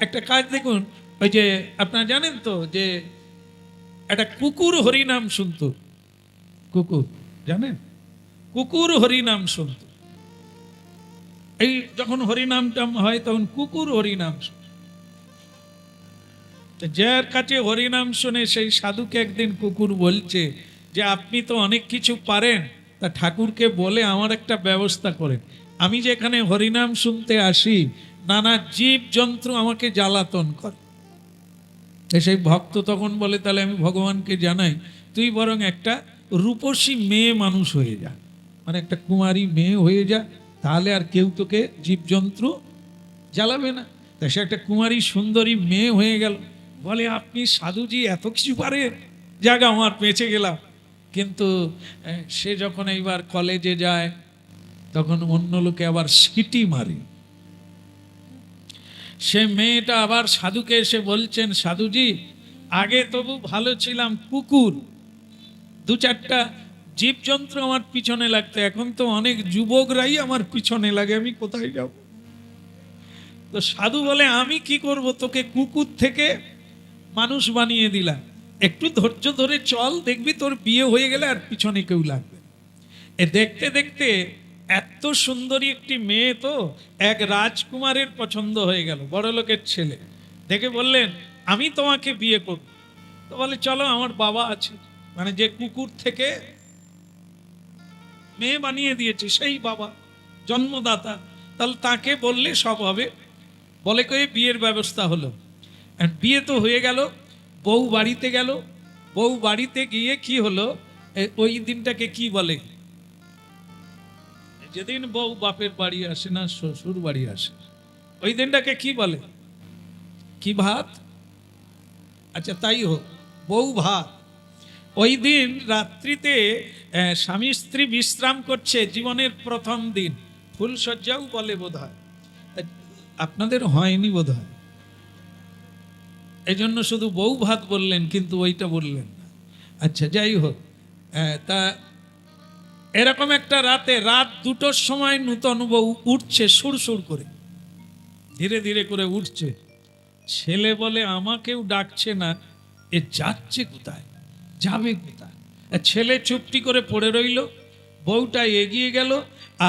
একটা কাজ দেখুন, ওই যে আপনারা জানেন তো যে একটা কুকুর হরিনাম শুনতো, কুকুর জানেন, কুকুর হরিনাম শুনতো। এই যখন হরিনামটা হয় তখন কুকুর হরিনাম শুনতো। যার কাছে হরিনাম শুনে সেই সাধুকে একদিন কুকুর বলছে যে আপনি তো অনেক কিছু পারেন, তা ঠাকুরকে বলে আমার একটা ব্যবস্থা করেন। আমি যেখানে হরিনাম শুনতে আসি নানা জীব জন্তু আমাকে জ্বালাতন করে। সেই ভক্ত তখন বলে তাহলে আমি ভগবানকে জানাই তুই বরং একটা রূপসী মেয়ে মানুষ হয়ে যা, মানে একটা কুমারী মেয়ে হয়ে যা, তাহলে আর কেউ তোকে জীবজন্তু জ্বালাবে না। তা সে একটা কুমারী সুন্দরী মেয়ে হয়ে গেল। বলে আপনি সাধুজি এত কিছু পারেন, জায়গা আমার বেঁচে গেলাম। কিন্তু সে যখন এইবার কলেজে যায় তখন অন্য লোকে আবার সিটি মারে। সে মেয়েটা আবার সাধুকে এসে বলছেন, সাধুজি আগে তবু ভালো ছিলাম, কুকুর দু চারটা জীবজন্তু আমার পিছনে লাগতো, এখন তো অনেক যুবকরাই আমার পিছনে লাগে, আমি কোথায় যাব? তো সাধু বলে আমি কি করব, তোকে কুকুর থেকে মানুষ বানিয়ে দিলাম, একটু ধৈর্য ধরে চল, দেখবি তোর বিয়ে হয়ে গেলে আর পিছনে কেউ লাগবে। এ দেখতে দেখতে এত সুন্দরী একটি মেয়ে তো এক রাজকুমারের পছন্দ হয়ে গেল, বড় লোকের ছেলে। দেখে বললেন আমি তোমাকে বিয়ে করব। তো বলে চলো, আমার বাবা আছে, মানে যে কুকুর থেকে মেয়ে বানিয়ে দিয়েছে সেই বাবা, জন্মদাতা, তাহলে তাকে বললে সব হবে। বলে কয়ে বিয়ের ব্যবস্থা হলো। আর বিয়ে তো হয়ে গেল, বউ বাড়িতে গেল। বউ বাড়িতে গিয়ে কি হলো, ওই দিনটাকে কি বলে, যেদিন বউ বাপের বাড়ি আসে না শ্বশুর বাড়ি আসে, ওই দিনটাকে কি বলে? কি ভাত? আচ্ছা তাই হোক, বউ ভাত। ওই দিন রাত্রিতে স্বামী স্ত্রী বিশ্রাম করছে, জীবনের প্রথম দিন, ফুলসজ্জাও বলে বোধ হয়, আপনাদের হয়নি বোধ হয়, এই জন্য শুধু বউ ভাত বললেন কিন্তু ওইটা বললেন না। আচ্ছা যাই হোক, তা এরকম একটা রাতে, রাত 2টোর সময় নূতন বউ উঠছে সুরসুর করে, ধীরে ধীরে করে উঠছে। ছেলে বলে আমাকেও ডাকছে না, এ যাচ্ছে কোথায়, যাবে কোথায়? ছেলে চুপটি করে পড়ে রইল, বউটা এগিয়ে গেল,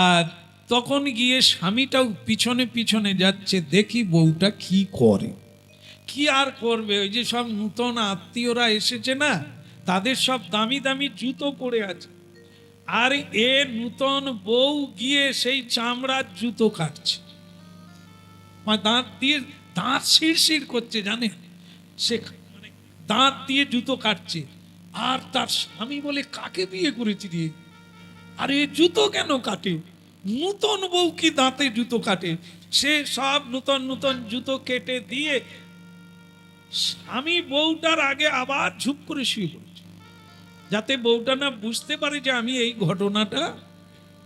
আর তখন গিয়ে স্বামীটাও পিছনে পিছনে যাচ্ছে, দেখি বউটা কি করে। কি আর করবে, ওই যে সব নূতন আত্মীয়রা এসেছে না, তাদের সব দামি দামি জুতো পরে আছে, আর এ নূতন বউ গিয়ে সেই চামড়ার জুতো কাটছে, দাঁত দিয়ে, দাঁত শিরশির করছে জানে, সে মানে দাঁত দিয়ে জুতো কাটছে। আর তার স্বামী বলে কাকে বিয়ে করেছি রে, আর এ জুতো কেন কাটে, নূতন বউ কি দাঁতে জুতো কাটে? সে সব নূতন নূতন জুতো কেটে দিয়ে স্বামী বউটার আগে আবার ঝুপ করে শুয়ে পড়েছে, যাতে বউটা না বুঝতে পারে যে আমি এই ঘটনাটা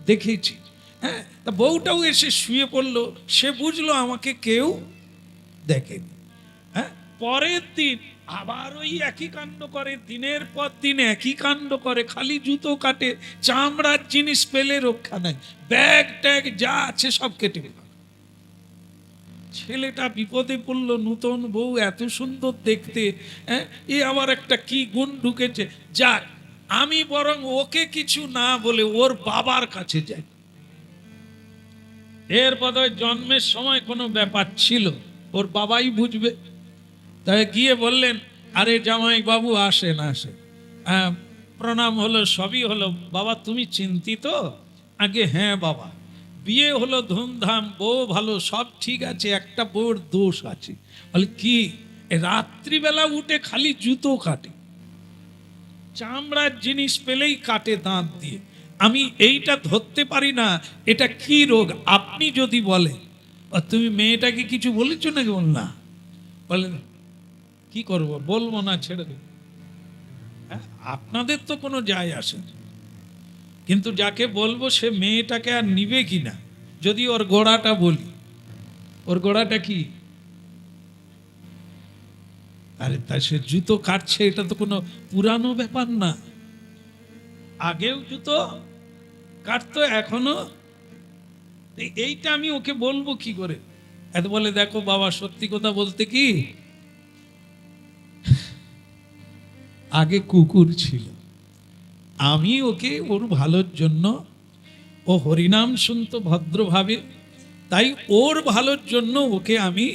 দেখেছি। হ্যাঁ, তা বউটাও এসে শুয়ে পড়লো, সে বুঝলো আমাকে কেউ দেখেনি। হ্যাঁ, পরের দিন আবার ওই একই কাণ্ড করে, দিনের পর দিন একই কাণ্ড করে, খালি জুতো কাটে, চামড়ার জিনিস পেলে রক্ষা নাই, ব্যাগ ট্যাগ যা আছে সব কেটে গেল। ছেলেটা বিপদে পড়লো, নূতন বউ এত সুন্দর দেখতে, হ্যাঁ, এ আবার একটা কি গুণ ঢুকেছে, যাক আমি বরং ওকে কিছু না বলে ওর বাবার কাছে যাই। এর বোধহয় জন্মের সময় কোনো ব্যাপার ছিল, ওর বাবাই বুঝবে। তাই গিয়ে বললেন আরে জামাই বাবু আসেন আসেন, প্রণাম হলো, সবই হলো। বাবা তুমি চিন্তিত? আগে হ্যাঁ বাবা, বিয়ে হলো ধুমধাম, বউ ভালো, সব ঠিক আছে, একটা বউর দোষ আছে। বলে কি? রাত্রিবেলা উঠে খালি জুতো কাটে, চামড়ার জিনিস পেলেই কাটে দাঁত দিয়ে, আমি এইটা ধরতে পারি না, এটা কি রোগ আপনি যদি বলেন। তুমি মেয়েটাকে কিছু বলেছো নাকি? বল না। বলেন কি করব, বলবো না, ছেড়ে দেব। আপনাদের তো কোনো যায় আসে না, কিন্তু যাকে বলবো সে মেয়েটাকে আর নিবে কিনা, যদি ওর গোড়াটা বলি। ওর গোড়াটা কি? আরে তা সে জুতো কাটছে, এটা তো কোনো পুরানো ব্যাপার না, আগেও জুতো কাটতো এখনো। এইটা আমি ওকে বলবো কি করে? এত বলে, দেখো বাবা সত্যি কথা বলতে কি, আগে কুকুর ছিল, আমি ওকে ওর ভালোর জন্য, ও হরিনাম শুনতো ভদ্রভাবে, তাই ওর ভালোর জন্য ওকে আমি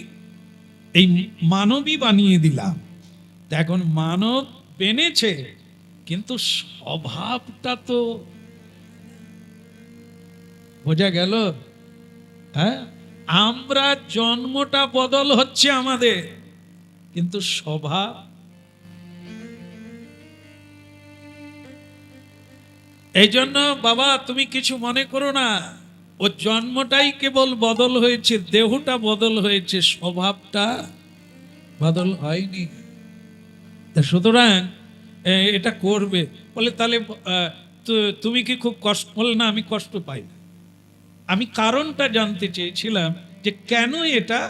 এই মানবী বানিয়ে দিলাম। এখন মানব বেনেছে, কিন্তু স্বভাবটা তো বোঝা গেল। হ্যাঁ, আমরা জন্মটা বদল হচ্ছে আমাদের, কিন্তু স্বভাব। এই জন্য বাবা তুমি কিছু মনে করো না, ও জন্মটাই কেবল বদল হয়েছে, দেহটা বদল হয়েছে, স্বভাবটা বদল হয়নি। সুতরাং এটা করবে বলে, তাহলে তুমি কি খুব কষ্ট? বলে না, আমি কষ্ট পাই না। আমি কারণটা জানতে চেয়েছিলাম যে কেন এটা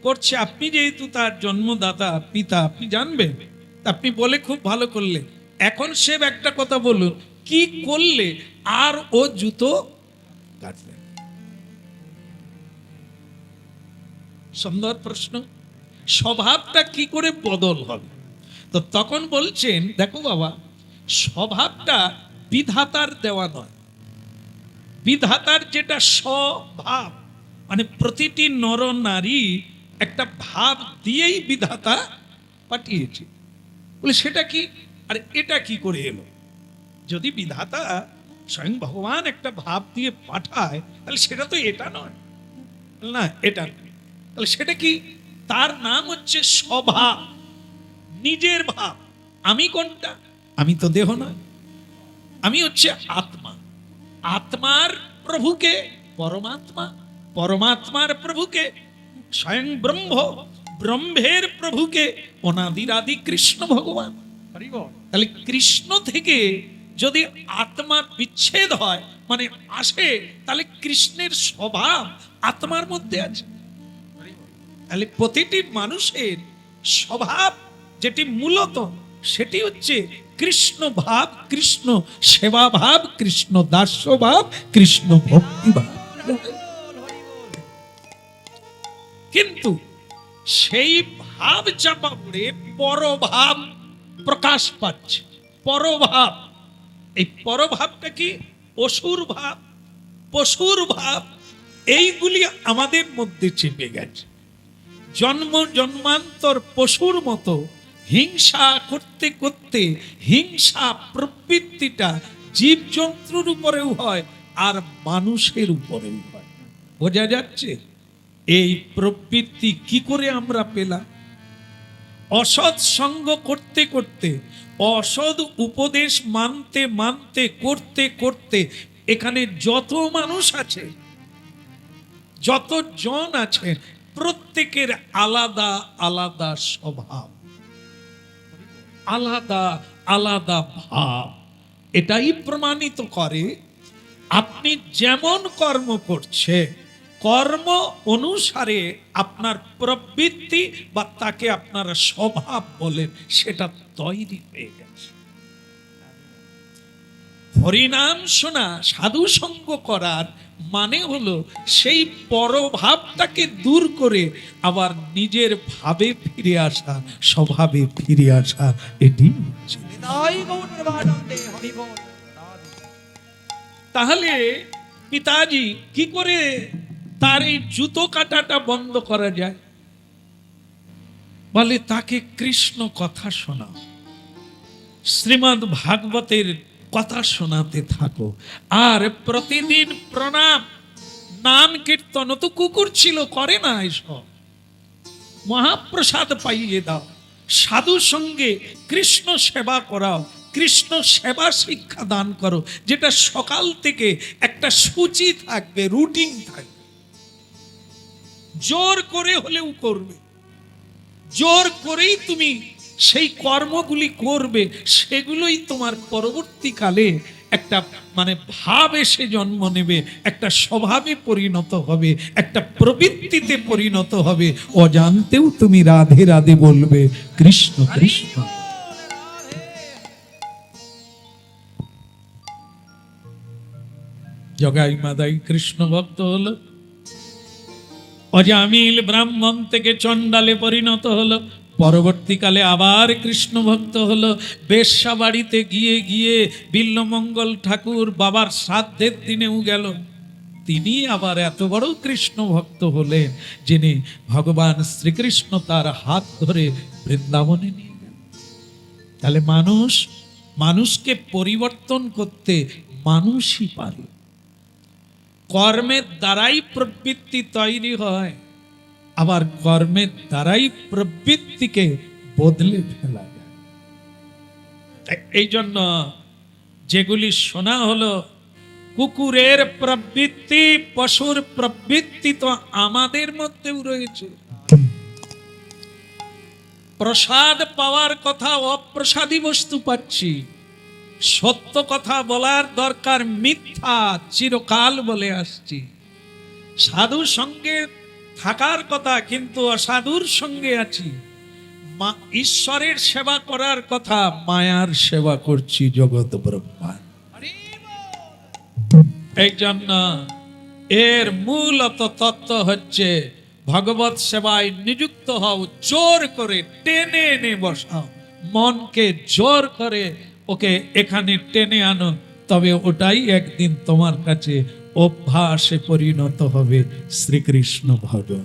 করছে। আপনি যেহেতু তার জন্মদাতা পিতা, আপনি জানবেন। আপনি বলে খুব ভালো করলে। এখন সে একটা কথা বলুন, কি করলে আর ও জুতো কাটবে? সুন্দর প্রশ্ন। স্বভাবটা কি করে বদল হবে? তো তখন বলছেন, দেখো বাবা, স্বভাবটা বিধাতার দেওয়া নয়। বিধাতার যেটা স্বভাব, মানে প্রতিটি নর নারী একটা ভাব দিয়েই বিধাতা পাঠিয়েছে। বলে সেটা কি? আর এটা কি করে এলো? যদি বিধাতা স্বয়ং ভগবান একটা ভাব দিয়ে পাঠায়, তাহলে সেটা তো এটা নয় না, এটা নয়। তাহলে সেটা কি? তার নাম হচ্ছে স্বভাব, নিজের ভাব। আমি কোনটা? আমি তো দেহ নয়, আমি হচ্ছে আত্মা। আত্মার প্রভুকে পরমাত্মা, পরমাত্মার প্রভুকে স্বয়ং ব্রহ্ম, ব্রহ্মের প্রভুকে অনাদিরাদি কৃষ্ণ ভগবান। তাহলে কৃষ্ণ থেকে যদি আত্মা বিচ্ছেদ হয়, মানে আসে, তাহলে কৃষ্ণের স্বভাব আত্মার মধ্যে আছে। তাহলে প্রতিটি মানুষের স্বভাব যেটি মূলত, সেটি হচ্ছে কৃষ্ণ ভাব, কৃষ্ণ সেবা ভাব, কৃষ্ণ দাস্য ভাব, কৃষ্ণ ভক্তি ভাব। কিন্তু সেই ভাব চাপা পড়ে পরভাব প্রকাশ পাচ্ছে। পরভাব, এই পরভাবটা কি? অসুর ভাব, পশুর ভাব, এইগুলি আমাদের মধ্যে চেপে গেছে। জন্ম জন্মান্তর পশুর মতো হিংসা করতে করতে হিংসা প্রবৃত্তিটা জীবজন্তুর উপরেও হয় আর মানুষের উপরেও হয়। বোঝা যাচ্ছে? এই প্রবৃত্তি কি করে আমরা পেলাম? অসৎ সঙ্গ করতে করতে, অসৎ উপদেশ মানতে মানতে, করতে করতে, এখানে যত মানুষ আছে, যত জন আছে, প্রত্যেকের আলাদা আলাদা স্বভাব, আলাদা আলাদা ভাব। এটাই প্রমাণিত করে আপনি যেমন কর্ম করছে, কর্ম অনুসারে আপনার প্রবৃত্তি বা তাকে আপনারা স্বভাব বলেন, সেটা তৈরি হয়ে গেছে। হরিনাম শোনা, সাধু সঙ্গ করার মানে হলো সেই পরভাবটাকে দূর করে আবার নিজের ভাবে ফিরে আসা, স্বভাবে ফিরে আসা। এটি তাহলে পিতাজি কি করে তার এই জুতো কাটাটা বন্ধ করা যায়? বলে তাকে কৃষ্ণ কথা শোনাও, শ্রীমদ্ ভাগবতের কথা শোনাতে থাকো, আর প্রতিদিন প্রণাম, নাম কীর্তন। তো কুকুর ছিল, করে না এসব, মহাপ্রসাদ পাইয়ে দাও, সাধু সঙ্গে কৃষ্ণ সেবা করাও, কৃষ্ণ সেবা শিক্ষা দান করো, যেটা সকাল থেকে একটা সূচি থাকবে, রুটিন থাকবে। জোর করে হলেও করবে, জোর করেই তুমি সেই কর্মগুলি করবে, সেগুলোই তোমার পরবর্তীকালে একটা মানে ভাব এসে জন্ম নেবে, একটা স্বভাবে পরিণত হবে, একটা প্রবৃত্তিতে পরিণত হবে। অজান্তেও তুমি রাধে রাধে বলবে, কৃষ্ণ কৃষ্ণ। জগাই মাদাই কৃষ্ণ ভক্ত হলো, অজামিল ব্রাহ্মণ থেকে চণ্ডালে পরিণত হলো, পরবর্তীকালে আবার কৃষ্ণ ভক্ত হলো। বেশ্যা বাড়িতে গিয়ে গিয়ে বিল্বমঙ্গল ঠাকুর বাবার শ্রাদ্ধের দিনেও গেল, তিনি আবার এত বড় কৃষ্ণ ভক্ত হলেন যিনি ভগবান শ্রীকৃষ্ণ তার হাত ধরে বৃন্দাবনে নিয়ে গেল। তাহলে মানুষকে পরিবর্তন করতে মানুষই পারে। কর্মের দ্বারাই প্রবৃত্তি তৈরি হয়, আবার কর্মের দ্বারাই প্রবৃত্তিকে বদলে ফেলা যায়। এই জন্য যেগুলি শোনা হলো, কুকুরের প্রবৃত্তি, পশুর প্রবৃত্তি তো আমাদের মধ্যেও রয়েছে। প্রসাদ পাওয়ার কথা, অপ্রসাদী বস্তু পাচ্ছি। সত্য কথা বলার দরকার, মিথ্যা চিরকাল বলে আসছি। সাধুর সঙ্গে থাকার কথা, কিন্তু অসাধুর সঙ্গে আছি। ঈশ্বরের সেবা করার কথা, মায়ার সেবা করছি জগৎ ব্রহ্মাণ্ড। এই জন্য এর মূলত তত্ত্ব হচ্ছে ভগবত সেবায় নিযুক্ত হও, জোর করে টেনে এনে বসাও, মনকে জোর করে ওকে এখানে টেনে আনো, তবে ওটাই একদিন তোমার কাছে অভ্যাসে পরিণত হবে শ্রীকৃষ্ণ ভজন।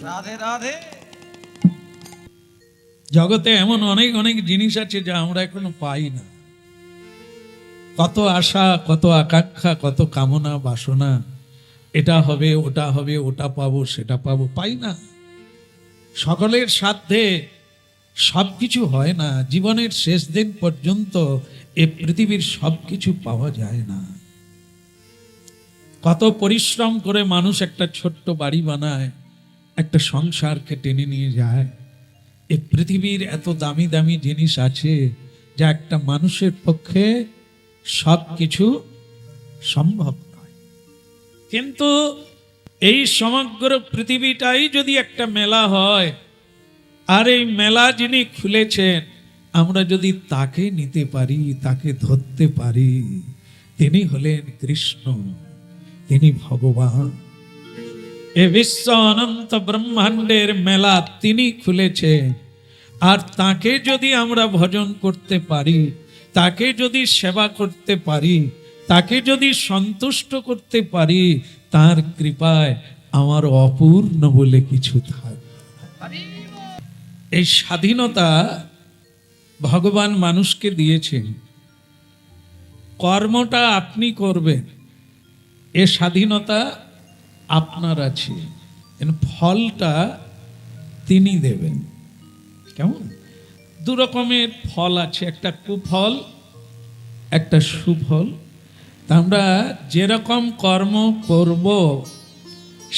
রাধে রাধে। জগতে এমন অনেক অনেক জিনিস আছে যা আমরা এখনো পাই না। কত আশা, কত আকাঙ্ক্ষা, কত কামনা বাসনা, এটা হবে, ওটা হবে, ওটা পাবো, সেটা পাবো, পাই না। সকলের সাধ্যে সবকিছু হয় না। জীবনের শেষ দিন পর্যন্ত এ পৃথিবীর সবকিছু পাওয়া যায় না। কত পরিশ্রম করে মানুষ একটা ছোট্ট বাড়ি বানায়, একটা সংসারকে টেনে নিয়ে যায়। এই পৃথিবীর এত দামি দামি জিনিস আছে যা একটা মানুষের পক্ষে সবকিছু সম্ভব নয়। কিন্তু এই সমগ্র পৃথিবীটাই যদি একটা মেলা হয়, আর এই মেলা যিনি খুলেছেন, আমরা যদি তাকে নিতে পারি, তাকে ধরতে পারি, তিনি হলেন কৃষ্ণ, তিনি ভগবান। এ বিশ্ব অনন্ত ব্রহ্মাণ্ডের মেলা তিনি খুলেছেন। আর তাকে যদি আমরা ভজন করতে পারি, তাকে যদি সেবা করতে পারি, তাকে যদি সন্তুষ্ট করতে পারি, তার কৃপায় আমার অপূর্ণ বলে কিছু থাকবে। এই স্বাধীনতা ভগবান মানুষকে দিয়েছেন। কর্মটা আপনি করবেন, এ স্বাধীনতা আপনার আছে, ফলটা তিনি দেবেন। কেমন? দু রকমের ফল আছে, একটা কুফল, একটা সুফল। তা আমরা যেরকম কর্ম করব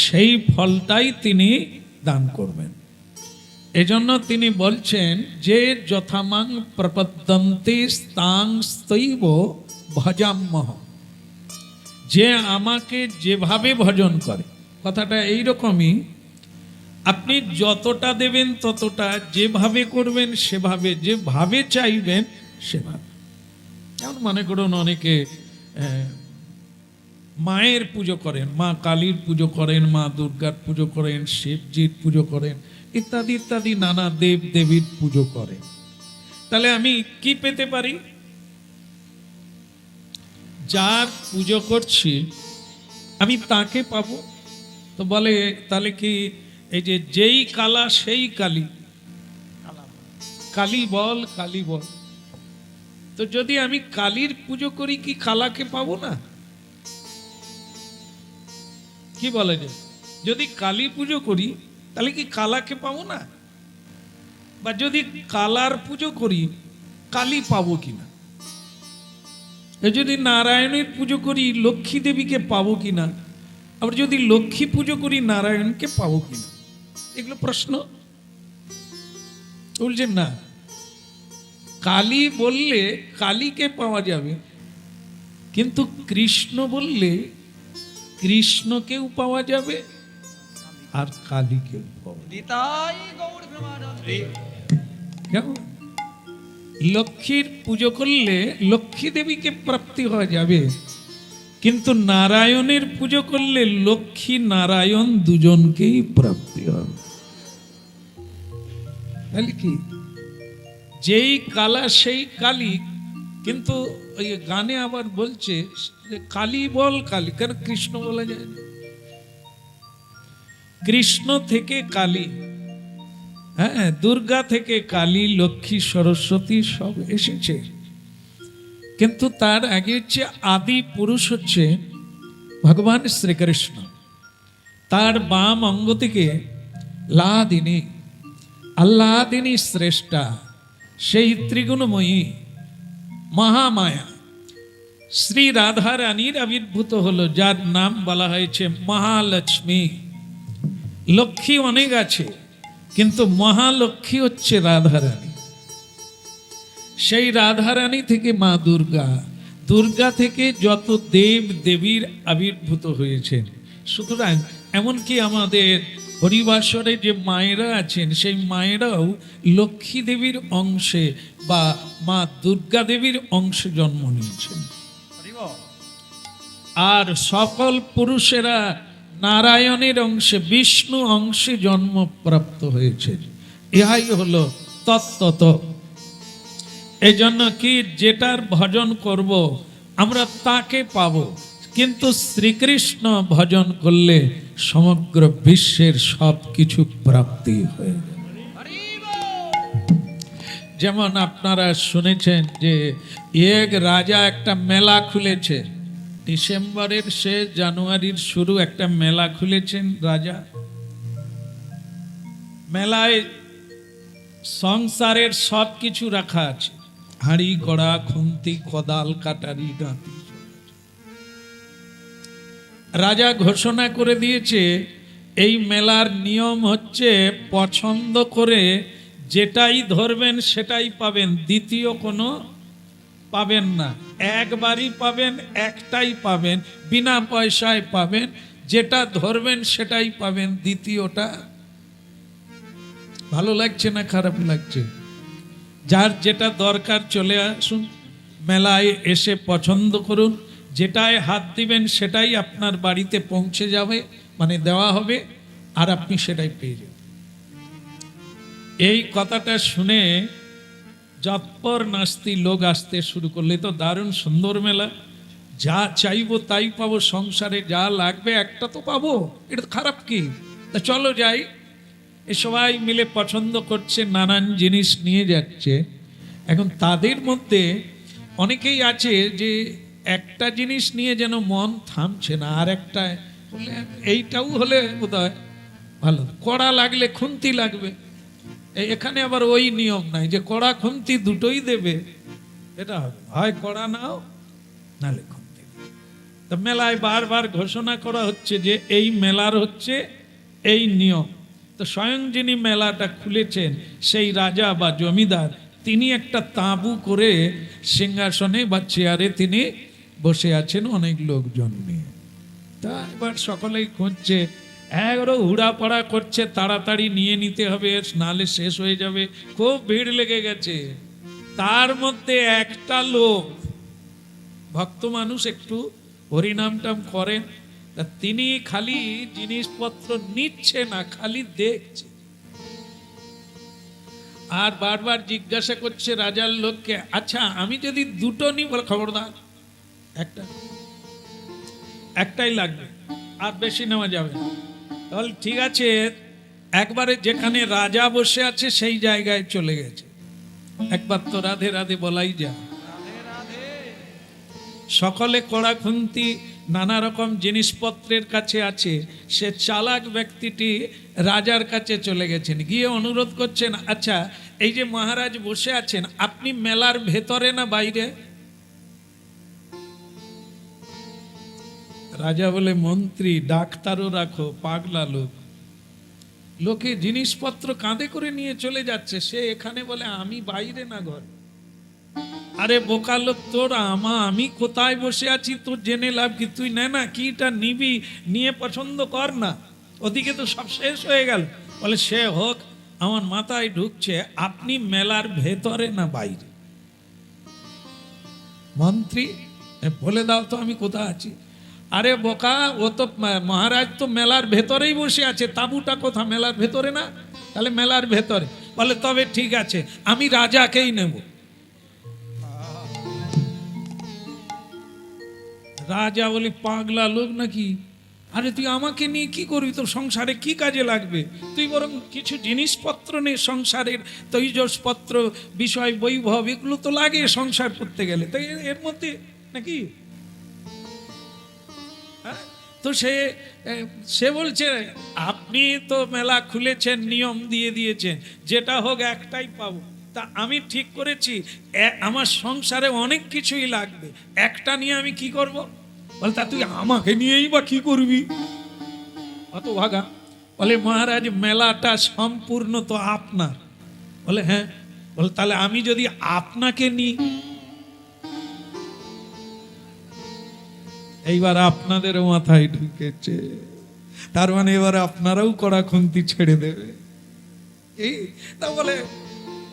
সেই ফলটাই তিনি দান করবেন। এজন্য তিনি বলছেন যে যথামাং প্রপদ্যন্তে স্তাং স্তৈব ভজাম্যহ, যে আমাকে যেভাবে ভজন করে। কথাটা এইরকমই, আপনি যতটা দেবেন ততটা, যেভাবে করবেন সেভাবে, যেভাবে চাইবেন সেভাবে। যেমন মনে করুন অনেকে মায়ের পুজো করেন, মা কালীর পুজো করেন, মা দুর্গার পুজো করেন, শিবজির পুজো করেন, ইত্যাদি ইত্যাদি নানা দেব দেবীর পুজো করেন। তাহলে আমি কি পেতে পারি? যার পুজো করছি আমি তাকে পাবো। তো বলে তাহলে কি এই যে যেই কালা সেই কালী, কালী বল, কালী বল। তো যদি আমি কালীর পুজো করি কি কালাকে পাবো না? কি বলে যে যদি কালী পুজো করি তাহলে কি কালাকে পাবো না? বা যদি কালার পুজো করি কালী পাবো কিনা? যদি নারায়ণের পুজো করি লক্ষ্মী দেবীকে পাবো কিনা? আবার যদি লক্ষ্মী পুজো করি নারায়ণকে পাবো কিনা? এগুলো প্রশ্ন। বলছেন না, কালী বললে কালীকে পাওয়া যাবে, কিন্তু কৃষ্ণ বললে কৃষ্ণকেও পাওয়া যাবে আর কালীকেও পাওয়া যাবে। কেমন? লক্ষ্মীর পুজো করলে লক্ষ্মী দেবীকে প্রাপ্তি হয়ে যাবে, কিন্তু নারায়ণের পুজো করলে লক্ষ্মী নারায়ণ দুজনকেই প্রাপ্তি হবে। তাহলে কি যেই কালা সেই কালী, কিন্তু ওই গানে আবার বলছে যে কালী বল কালী, কেন কৃষ্ণ বলা যায় না? কৃষ্ণ থেকে কালী, হ্যাঁ, দুর্গা থেকে কালী, লক্ষ্মী, সরস্বতী সব এসেছে, কিন্তু তার আগে হচ্ছে আদি পুরুষ হচ্ছে ভগবান শ্রীকৃষ্ণ। তার বাম অঙ্গ থেকে লাদিনী, আল্লাদিনী শ্রেষ্ঠা, সেই ত্রিগুণময়ী মহামায়া শ্রী রাধা রানীর আবির্ভূত হলো, যার নাম বলা হয়েছে মহালক্ষ্মী। লক্ষ্মী অনেক আছে, কিন্তু মহালক্ষ্মী হচ্ছে রাধা রানী। সেই রাধা রানী থেকে মা দুর্গা, দুর্গা থেকে যত দেব দেবীর আবির্ভূত হয়েছেন। সুতরাং এমনকি আমাদের হরিবাসরে যে মায়েরা আছেন, সেই মায়েরাও লক্ষ্মী দেবীর অংশে বা মা দুর্গা দেবীর অংশে জন্ম নিয়েছেন। আর সকল পুরুষেরা নারায়ণের অংশে, বিষ্ণু অংশে জন্মপ্রাপ্ত হয়েছে। ইহাই হলো তত্ত্বত। এই জন্য কি যেটার ভজন করব আমরা তাকে পাব, কিন্তু শ্রীকৃষ্ণ ভজন করলে সমগ্র বিশ্বের সব কিছু প্রাপ্তি হয়ে যাবে। যেমন আপনারা শুনেছেন যে এক রাজা একটা মেলা খুলেছে, ডিসেম্বরের শেষ জানুয়ারির শুরু একটা মেলা খুলেছেন রাজা। মেলায় সংসারের সব কিছু রাখা আছে, হাঁড়ি কড়া, খুন্তি, কোদাল, কাটারি, গাঁতি। রাজা ঘোষণা করে দিয়েছে এই মেলার নিয়ম হচ্ছে পছন্দ করে যেটাই ধরবেন সেটাই পাবেন, দ্বিতীয় কোনো পাবেন না। একবারই পাবেন, একটাই পাবেন, বিনা পয়সায় পাবেন। যেটা ধরবেন সেটাই পাবেন, দ্বিতীয়টা। ভালো লাগছে না খারাপ লাগছে? যার যেটা দরকার চলে আসুন, মেলায় এসে পছন্দ করুন, যেটায় হাত দিবেন সেটাই আপনার বাড়িতে পৌঁছে যাবে, মানে দেওয়া হবে, আর আপনি সেটাই পেয়ে যাবেন। এই কথাটা শুনে যৎপর নাস্তি লোক আসতে শুরু করলে। তো দারুণ সুন্দর মেলা, যা চাইবো তাই পাবো, সংসারে যা লাগবে একটা তো পাবো, এটা খারাপ কি? তা চলো যাই। এ সবাই মিলে পছন্দ করছে, নানান জিনিস নিয়ে যাচ্ছে। এখন তাদের মধ্যে অনেকেই আছে যে একটা জিনিস নিয়ে যেন মন থামছে না, আর একটা বলে এইটাও হলে বোধহয় ভালো, কড়া লাগলে খুন্তি লাগবে। এখানে আবার ওই নিয়ম নাই যে কড়া খুন্তি দুটোই দেবে, এটা হবে, হয় কড়া নাও নালে খুন্তি। তো মেলায় বারবার ঘোষণা করা হচ্ছে যে এই মেলার হচ্ছে এই নিয়ম। তো স্বয়ং যিনি মেলাটা খুলেছেন সেই রাজা বা জমিদার, তিনি একটা তাঁবু করে সিংহাসনে বা চেয়ারে তিনি বসে আছেন অনেক লোকজন নিয়ে। তা এবার সকলেই খুঁজছে, এগারো হুড়াপাড়া করছে, তাড়াতাড়ি নিয়ে নিতে হবে, নালে শেষ হয়ে যাবে, খুব ভিড় লেগে গেছে। তার মধ্যে একটা লোক, ভক্ত মানুষ, একটু হরিনাম টাম করেন, তা তিনি খালি জিনিসপত্র নিচ্ছে না, খালি দেখছে। আর বারবার জিজ্ঞাসা করছে রাজার লোককে, আচ্ছা আমি যদি দুটো নিই? বলে খবরদার, একটাই লাগবে, আর বেশি নেওয়া যাবে না। তাহলে ঠিক আছে, একবারে যেখানে রাজা বসে আছে সেই জায়গায় চলে গেছে। একবার তো রাধে রাধে বলাই যায়। সকলে কড়া খুন্তি নানা রকম জিনিসপত্রের কাছে আছে। সে চালাক ব্যক্তিটি রাজার কাছে চলে গেছেন, গিয়ে অনুরোধ করছেন, আচ্ছা এই যে মহারাজ বসে আছেন, আপনি মেলার ভেতরে না বাইরে? রাজা বলে, মন্ত্রী ডাক্তারও রাখো, পাগলা লোক, লোকে জিনিসপত্র কাঁধে করে নিয়ে চলে যাচ্ছে, সে এখানে বলে আমি বাইরে না ঘরে। আরে বোকা লোক, তোর আমি কোথায় বসে আছি তোর জেনে লাভ কি? তুই নে না, কিটা নিবি নিয়ে পছন্দ কর না, ওদিকে তো সব শেষ হয়ে গেল। বলে সে হোক, আমার মাথায় ঢুকছে আপনি মেলার ভেতরে না বাইরে? মন্ত্রী বলে দাও তো আমি কোথায় আছি। আরে বোকা, ও তো মহারাজ তো মেলার ভেতরেই বসে আছে, তাঁবুটা কোথা, মেলার ভেতরে না? তাহলে মেলার ভেতরে। বলে তবে ঠিক আছে, আমি রাজাকেই নেব। রাজা বলি পাগলা লোক নাকি, আরে তুই আমাকে নিয়ে কি করবি, তোর সংসারে কি কাজে লাগবে? তুই বরং কিছু জিনিসপত্র নে, সংসারের তৈজসপত্র, বিষয় বৈভব, এগুলো তো লাগে সংসার করতে গেলে, তাই এর মধ্যে নাকি। তো সে বলছে আপনি তো মেলা খুলেছেন, নিয়ম দিয়ে দিয়েছেন, যেটা হোক একটাই পাবো। তা আমি ঠিক করেছি আমার সংসারে অনেক কিছুই লাগবে, একটা নিয়ে আমি কি করব? বলে তা তুই আমাকে নিয়েই বা কি করবি অত ভাগা? বলে মহারাজ মেলাটা সম্পূর্ণ তো আপনার। বলে হ্যাঁ। বলে তাহলে আমি যদি আপনাকে নিই, এইবার আপনাদেরও মাথায় ঢুকেছে, তার মানে এবার আপনারাও কড়া খুন্তি ছেড়ে দেবে। এই তা বলে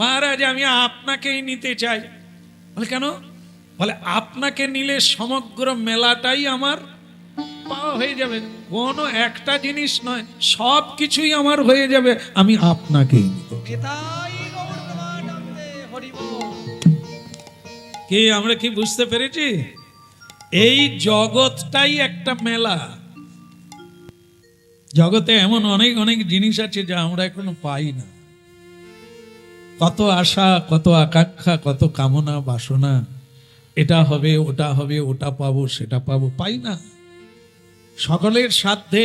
মহারাজ আমি আপনাকেই নিতে চাই। বলে কেন? বলে আপনাকে নিলে সমগ্র মেলাটাই আমার পাওয়া হয়ে যাবে, কোনো একটা জিনিস নয়, সব কিছুই আমার হয়ে যাবে, আমি আপনাকেই নিতে চাই। কি আমরা কি বুঝতে পেরেছি? এই জগৎটাই একটা মেলা। জগতে এমন অনেক অনেক জিনিস আছে যা আমরা এখনো পাই না। কত আশা, কত আকাঙ্ক্ষা, কত কামনা বাসনা, এটা হবে, ওটা হবে, ওটা পাবো, সেটা পাবো, পাই না। সকলের সাধ্যে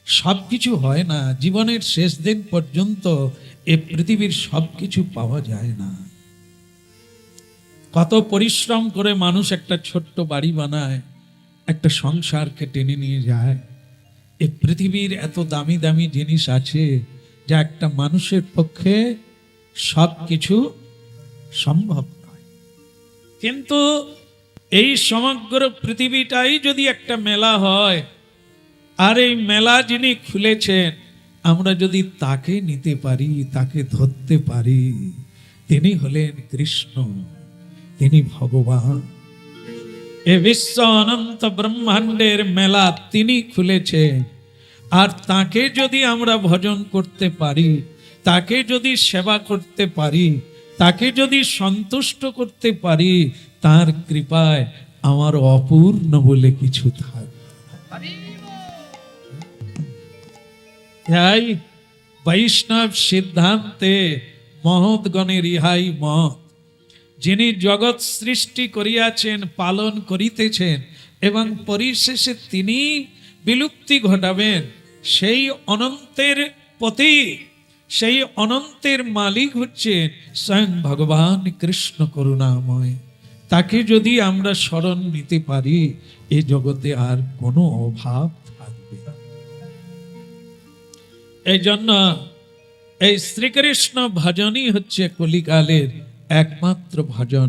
সবকিছু হয় না। জীবনের শেষ দিন পর্যন্ত এ পৃথিবীর সবকিছু পাওয়া যায় না। কত পরিশ্রম করে মানুষ একটা ছোট্ট বাড়ি বানায়, একটা সংসারকে টেনে নিয়ে যায়। এই পৃথিবীর এত দামি দামি জিনিস আছে যা একটা মানুষের পক্ষে সব কিছু সম্ভব নয়। কিন্তু এই সমগ্র পৃথিবীটাই যদি একটা মেলা হয়, আর এই মেলা যিনি খুলেছেন আমরা যদি তাকে নিতে পারি, তাকে ধরতে পারি, তিনি হলেন কৃষ্ণ, তিনি ভগবান। এ বিশ্ব অনন্ত ব্রহ্মাণ্ডের মেলা তিনি খুলেছেন। আর তাকে যদি আমরা ভজন করতে পারি, তাকে যদি সেবা করতে পারি, তাকে যদি সন্তুষ্ট করতে পারি, তার কৃপায় আমার অপূর্ণ বলে কিছু থাকবে। বৈষ্ণব সিদ্ধান্তে মহৎগণের ইহাই মত। যিনি জগৎ সৃষ্টি করিয়াছেন, পালন করিতেছেন এবং পরিশেষে তিনি বিলুপ্তি ঘটাবেন, সেই অনন্তের পতি, সেই অনন্তের মালিক হচ্ছেন স্বয়ং ভগবান কৃষ্ণ করুণাময়। তাকে যদি আমরা শরণ নিতে পারি, এ জগতে আর কোনো অভাব থাকবে না। এই জন্য এই শ্রীকৃষ্ণ ভজনই হচ্ছে কলিকালের একমাত্র ভজন,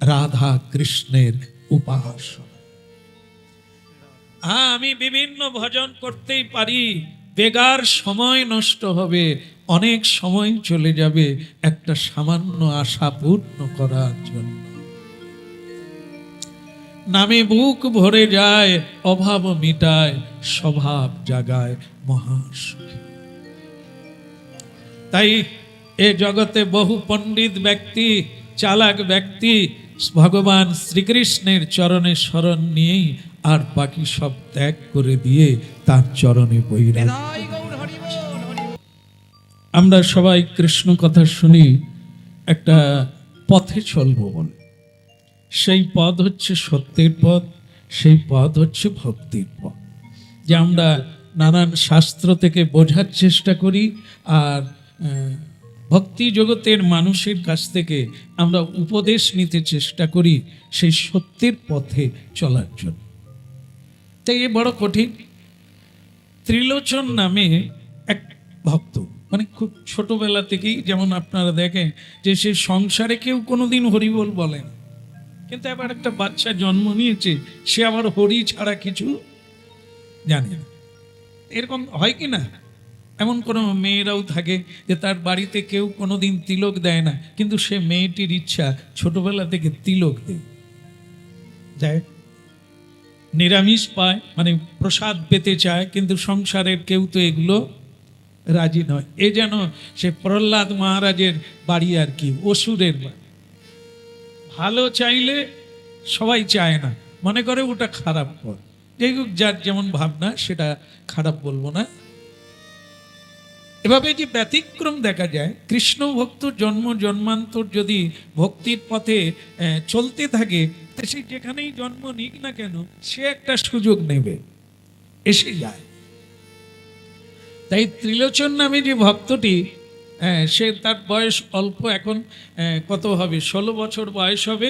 রাধা কৃষ্ণের উপাসনা। আমি বিভিন্ন ভজন করতেই পারি, বেগার সময় নষ্ট হবে, অনেক সময় চলে যাবে একটা সামান্য আশা পূর্ণ করার জন্য। নামে বুক ভরে যায়, অভাব মিটায়, স্বভাব জাগায় মহাসুখী। তাই এ জগতে বহু পণ্ডিত ব্যক্তি, চালাক ব্যক্তি ভগবান শ্রীকৃষ্ণের চরণে শরণ নিয়েই আর বাকি সব ত্যাগ করে দিয়ে তার চরণে বৈরাগ্য। আমরা সবাই কৃষ্ণ কথা শুনি, একটা পথে চলবো বলে। সেই পথ হচ্ছে সত্যের পথ, সেই পথ হচ্ছে ভক্তির পথ, যে আমরা নানান শাস্ত্র থেকে বোঝার চেষ্টা করি, আর ভক্তি জগতের মানুষের কাছ থেকে আমরা উপদেশ নিতে চেষ্টা করি সেই সত্যের পথে চলার জন্য। তাই এ বড় কঠিন। ত্রিলোচন নামে এক ভক্ত, মানে খুব ছোটবেলা থেকেই, যেমন আপনারা দেখেন যে সে সংসারে কেউ কোনোদিন হরিবোল বলেন, কিন্তু এবার একটা বাচ্চা জন্ম নিয়েছে, সে আবার হরি ছাড়া কিছু জানে না। এরকম হয় কি না? এমন কোনো মেয়েরাও থাকে যে তার বাড়িতে কেউ কোনোদিন তিলক দেয় না, কিন্তু সে মেয়েটির ইচ্ছা ছোটবেলা থেকে তিলক দেয়। যাই নিরামিষ পায়, মানে প্রসাদ পেতে চায়, কিন্তু সংসারের কেউ তো এগুলো রাজি নয়। এ যেন সে প্রহ্লাদ মহারাজের বাড়ি আর কি, অসুরের বাড়ি। ভালো চাইলে সবাই চায় না, মনে করে ওটা খারাপ পথ। যাই হোক, যার যেমন ভাবনা, সেটা খারাপ বলবো না। এভাবে যে ব্যতিক্রম দেখা যায়, কৃষ্ণ ভক্ত জন্ম জন্মান্তর যদি ভক্তির পথে চলতে থাকে, সে যেখানেই জন্ম নিক না কেন, সে একটা সুযোগ নেবে, এসে যায়। তাই ত্রিলোচন নামে যে ভক্তটি, সে তার বয়স অল্প, এখন কত হবে, 16 বছর বয়স হবে।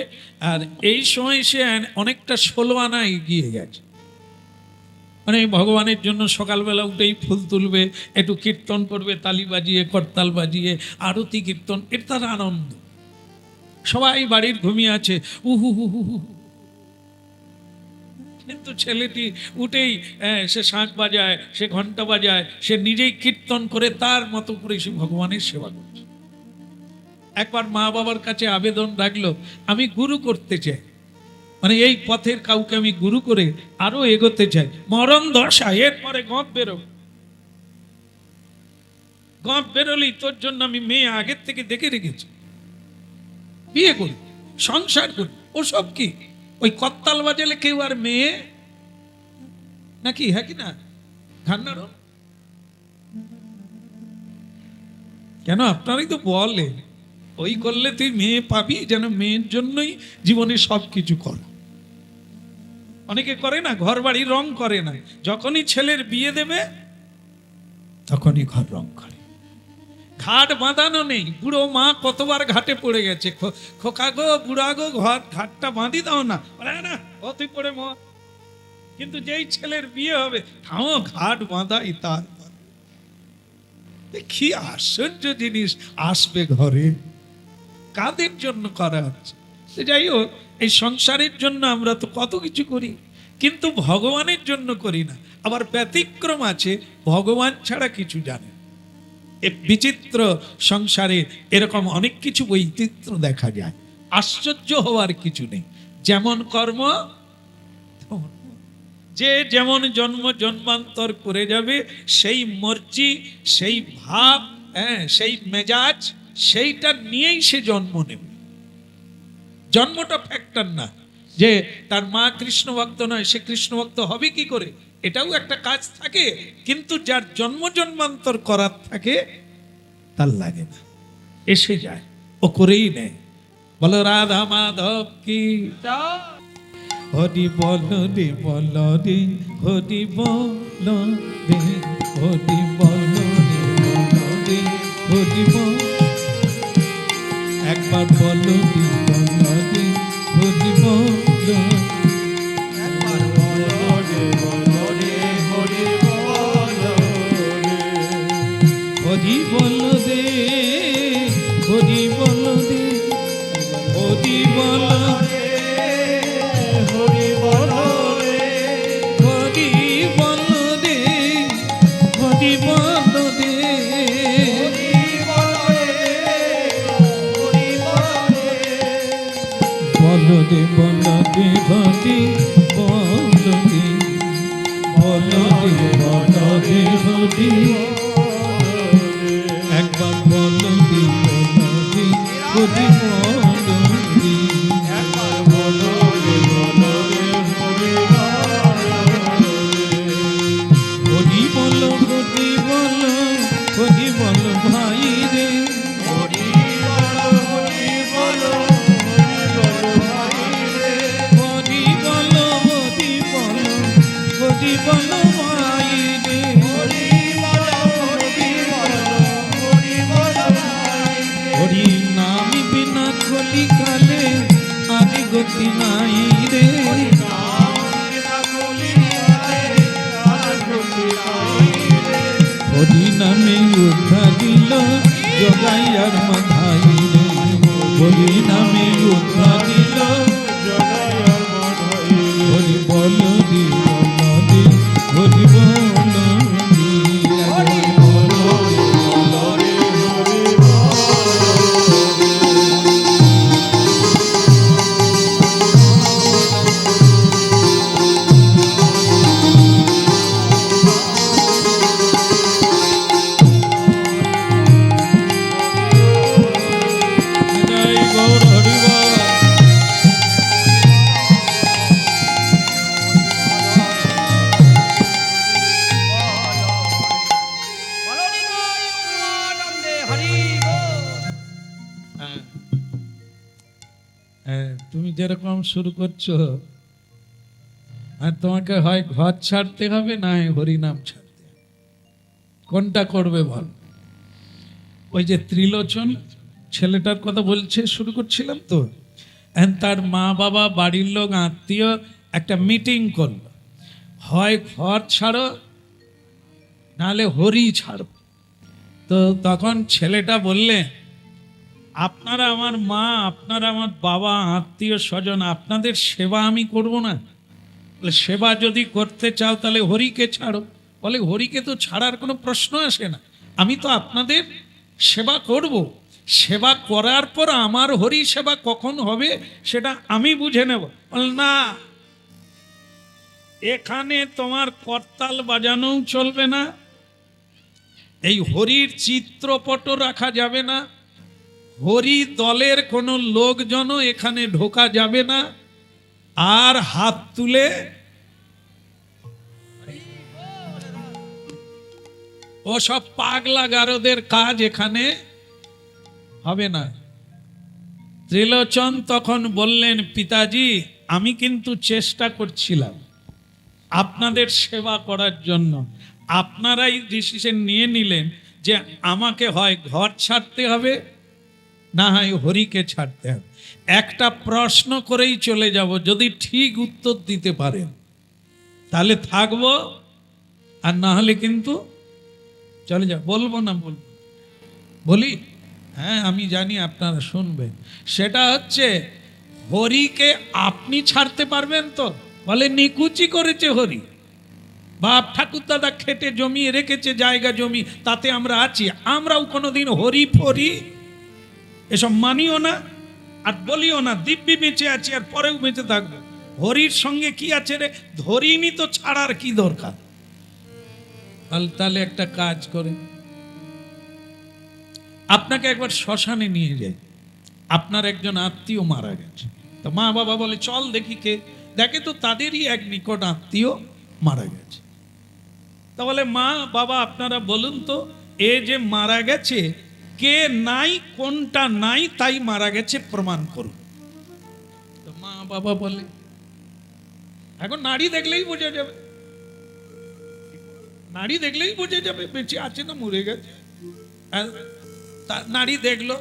আর এই সময় সে অনেকটা 16 আনা এগিয়ে গেছে। মানে ভগবানের জন্য সকালবেলা উঠেই ফুল তুলবে, একটু কীর্তন করবে, তালি বাজিয়ে, করতাল বাজিয়ে, আরতি কীর্তন, এটা তার আনন্দ। সবাই বাড়ির ঘুমিয়ে আছে, উহু হু হু হু, কিন্তু ছেলেটি উঠেই সে শাঁখ বাজায়, সে ঘন্টা বাজায়, সে নিজেই কীর্তন করে তার মতো করে সে ভগবানের সেবা করছে। একবার মা বাবার কাছে আবেদন রাখলো, আমি গুরু করতে চাই, মানে এই পথের কাউকে আমি গুরু করে আরো এগোতে চাই। মরণ দশা, এরপরে গপ বেরো, গপ বেরোলেই তোর জন্য আমি মেয়ে আগের থেকে দেখে রেখেছি, বিয়ে করি, সংসার করি। ওসব কি, ওই করতাল বাজালে কেউ আর মেয়ে নাকি? হ্যাঁ কি না? ঘান্নার কেন? আপনারাই তো বলে, ওই করলে তুই মেয়ে পাবি, যেন মেয়ের জন্যই জীবনে সব কিছু কর। অনেকে করে না, ঘর বাড়ি রং করে না, যখনই ছেলের বিয়ে দেবে তখনই ঘর রং করে। ঘাট বাঁধানো নেই, বুড়ো মা কতবার ঘাটে পড়ে গেছে, খোকা গো, বুড়া গো, ঘাটটা বাঁধি দাও না, না তুই পড়ে মা। কিন্তু যেই ছেলের বিয়ে হবে, থামো ঘাট বাঁধাই। তার কি আশ্চর্য জিনিস আসবে ঘরে, কাদের জন্য করা হচ্ছে? যাই হোক, এই সংসারের জন্য আমরা তো কত কিছু করি, কিন্তু ভগবানের জন্য করি না। আবার ব্যতিক্রম আছে, ভগবান ছাড়া কিছু জানে। এই বিচিত্র সংসারে এরকম অনেক কিছু বৈচিত্র্য দেখা যায়, আশ্চর্য হওয়ার কিছু নেই। যেমন কর্ম, যে যেমন জন্ম জন্মান্তর করে যাবে, সেই মর্জি, সেই ভাব, সেই মেজাজ, সেইটা নিয়েই সে জন্ম নেবে। জন্মটা ফ্যাক্টর না, যে তার মা কৃষ্ণ ভক্ত নয়, সে কৃষ্ণ ভক্ত হবে কি করে, এটাও একটা কাজ থাকে। কিন্তু যার জন্ম জন্মান্তর করার থাকে, তার লাগে না, এসে যায়, ও করেই নেয়। বলো রাধা মাধব কি, হরি বল রে বল রে, হরি বল রে, হরি বল রে বল রে, হরি বল। একবার বলো রে বল রে, হরি বল। একবার বলো রে বল রে, হরি বল রে, হরি বল রে, হরি বল রে, হরি বল রে, হরি বল রে, হরি বল রে, হরি বল রে, বল রে বল রে, হরি বল রে, বল রে বল রে, হরি। একবার বল রে বল রে, হরি বল রে, একবার বল রে বল রে, হরি বল। হরি বল, হরি বল, হরি বল ভাই রে, হরি বল, হরি বল, হরি বল ভাই রে, হরি বল, হরি বল, হরি বল ভাই রে, হরি বল, হরি বল, হরি বল ভাই রে। হরি নাম বিনা কলি কালে আদি গতি নাই রে, হরি নাম বিনা কলি কালে আদি গতি নাই রে। হরি নামে উদ্ধা দিল জগাইয়ার মাথায় রে, হরি নামে উদ্ধা দিল জগাইয়ার মাথায় রে। হরি বল রে বল রে, হরি বল রে, হরি বল রে বল রে, হরি বল। তুমি যেরকম শুরু করছো, আর তোমাকে হয় ঘর ছাড়তে হবে না হয় হরিনাম ছাড়তে হবে, কোনটা করবে বল? ওই যে ত্রিলোচন ছেলেটার কথা বলছে, শুরু করছিলাম তো, তার মা বাবা বাড়ির লোক আত্মীয় একটা মিটিং করলো, হয় ঘর ছাড়ো নাহলে হরি ছাড়ো। তো তখন ছেলেটা বললে, আপনারা আমার মা, আপনারা আমার বাবা, আত্মীয় স্বজন, আপনাদের সেবা আমি করব না? বলে সেবা যদি করতে চাও তাহলে হরিকে ছাড়ো। বলে হরিকে তো ছাড়ার কোনো প্রশ্ন আসে না, আমি তো আপনাদের সেবা করব, সেবা করার পর আমার হরি সেবা কখন হবে সেটা আমি বুঝে নেব। বলে না, এখানে তোমার করতাল বাজানোও চলবে না, এই হরির চিত্রপটও রাখা যাবে না, হরি দলের কোনো লোকজনও এখানে ঢোকা যাবে না, আর হাত তুলে ও সব পাগলা গারদের কাজ এখানে হবে না। ত্রিলোচন তখন বললেন, পিতাজি আমি কিন্তু চেষ্টা করছিলাম আপনাদের সেবা করার জন্য, আপনারাই ডিসিশন নিয়ে নিলেন যে আমাকে হয় ঘর ছাড়তে হবে না হয় হরিকে ছাড়তে হবে। একটা প্রশ্ন করেই চলে যাব, যদি ঠিক উত্তর দিতে পারেন তাহলে থাকবো, আর না হলে কিন্তু চলে যাব। বলবো না বলি? হ্যাঁ আমি জানি আপনারা শুনবেন। সেটা হচ্ছে, হরিকে আপনি ছাড়তে পারবেন তো? বলে নিকুচি করেছে হরি, বাপ ঠাকুর দাদা খেটে জমিয়ে রেখেছে জায়গা জমি, তাতে আমরা আছি, আমরাও কোনোদিন হরি ফরি এসব মানিও না আর বলিও না। দিব্যি বেঁচে আছি আর পরেও বেঁচে থাকবো। হরির সঙ্গে কি আছে রে, ধরিনি তো ছাড়ার কি দরকার? তাহলে একটা কাজ করে, আপনাকে একবার শ্মশানে নিয়ে যাই, আপনার একজন আত্মীয় মারা গেছে, তো মা বাবা বলে চল দেখি কে, দেখে তো তাদেরই এক নিকট আত্মীয় মারা গেছে। তাহলে মা বাবা আপনারা বলুন তো, এ যে মারা গেছে কে নাই, কোনটা নাই, তাই মারা গেছে প্রমাণ করুন। তো মা বাবা বলে, এখন নারী দেখলেই বোঝা যাবে, নারী দেখলেই বোঝা যাবে বেঁচে আছে না মরে গেছে। নারী দেখলো,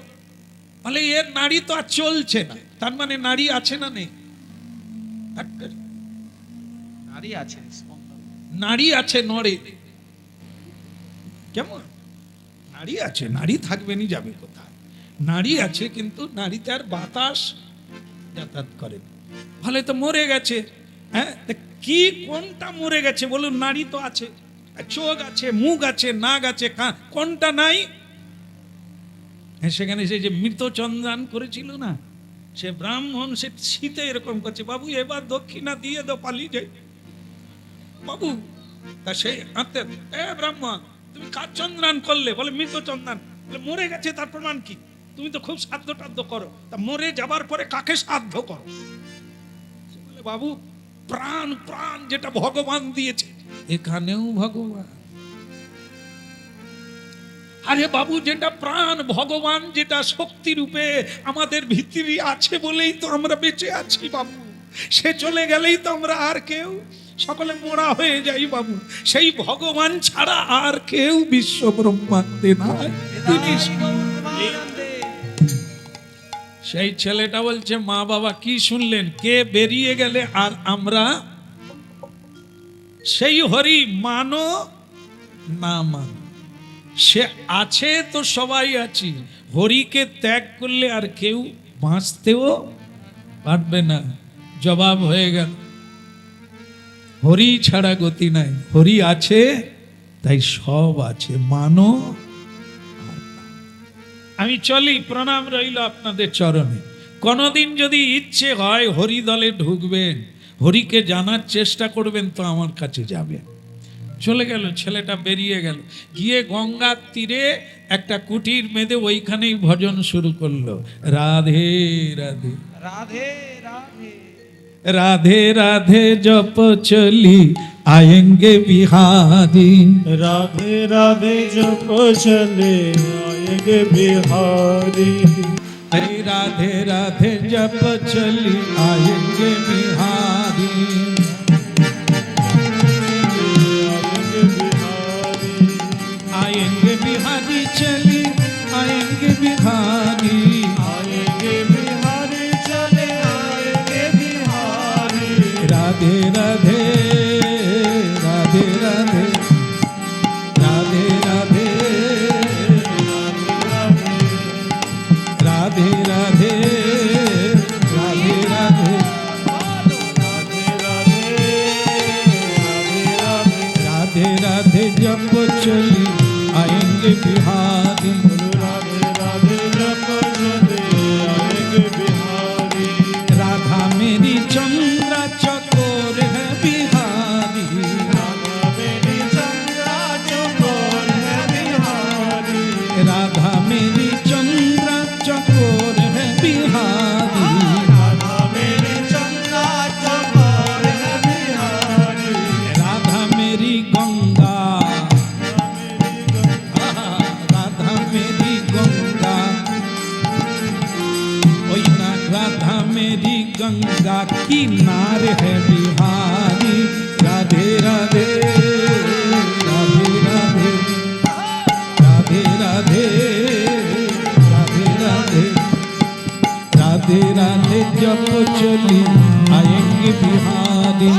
বলে এর নারী তো আর চলছে না, তার মানে নারী আছে না নেই? নারী আছে, নারী আছে নড়ে, কেমন নারী আছে, নারী থাকবেনি যাবে কোথায়? নারী আছে কিন্তু নারীতে আর বাতাস যাতায়াত করে, ফলে তো মরে গেছে। হ্যাঁ কি কোনটা মরে গেছে বলুন? নারী তো আছে, চোখ আছে, মুখ আছে, নাক আছে, কোনটা নাই? সেখানে সে যে মৃত চন্দ্রান করেছিল না, সে ব্রাহ্মণ, সে শীতে এরকম করছে, বাবু এবার দক্ষিণা দিয়ে দাও, পালিয়ে যাই বাবু। তা সেই আত্মে, ব্রাহ্মণ তুমি কার চন্দ্রান করলে? বলে মৃত চন্দ্রান। বলে মরে গেছে তার প্রমাণ কি? তুমি তো খুব সাধ্য টাধ্য করো, তা মরে যাবার পরে কাকে সাধ্য করো? বলে বাবু প্রাণ, প্রাণ যেটা ভগবান দিয়েছে, এখানেও ভগবান। আরে বাবু যেটা প্রাণ, ভগবান যেটা শক্তি রূপে আমাদের ভিতরে আছে বলেই তো আমরা বেঁচে আছি বাবু, সে চলে গেলেই তো আমরা আর কেউ সকলে মোড়া হয়ে যাই বাবু। সেই ভগবান ছাড়া আর কেউ বিশ্ব ব্রহ্মাণ্ডে নাই। সেই ছেলেটা বলছে, মা বাবা কি শুনলেন? কে বেরিয়ে গেলে আর আমরা সেই হরি মানো না মানো, সে আছে তো সবাই আছি, হরিকে ত্যাগ করলে আর কেউ বাঁচতেও পারবে না। জবাব হয়ে গেল, হরি ছাড়া গতি নাই, হরি আছে তাই সব আছে, মানো। আমি চলি, প্রণাম রইল আপনাদের চরণে। কোনদিন যদি ইচ্ছে হয় হরি দলে ঢুকবেন, হরিকে জানার চেষ্টা করবেন, তো আমার কাছে যাবেন। চলে গেল, ছেলেটা বেরিয়ে গেল, গিয়ে গঙ্গার তীরে একটা কুটির মেঁধে ওইখানেই ভজন শুরু করলো, রাধে রাধে রাধে রাধে রাধে রাধে জপ চলি आएंगे बिहारी, राधे राधे जप चले आएंगे बिहारी। ऐ राधे राधे जप चली आएंगे बिहारी, आएंगे बिहारी चली आएंगे बिहारी, आएंगे बिहारी चले आएंगे बिहारी। राधे राधे राधे राधे राधे राधे राधे राधे राधे राधे राधे राधे जप चली आएंगे बिहारी, राधा मेरी चंद्रा चकोर है बिहारी, राधा मेरी चंद्रा चकोर है बिहारी, राधा मेरी गंगा, राधा मेरी गंगा, ओई ना राधा मेरी गंगा किनार है बिहारी, राधे राधे राधे राधे राधे राधे राधे राधे राधे राधे जप चली आएंगे बिहारी,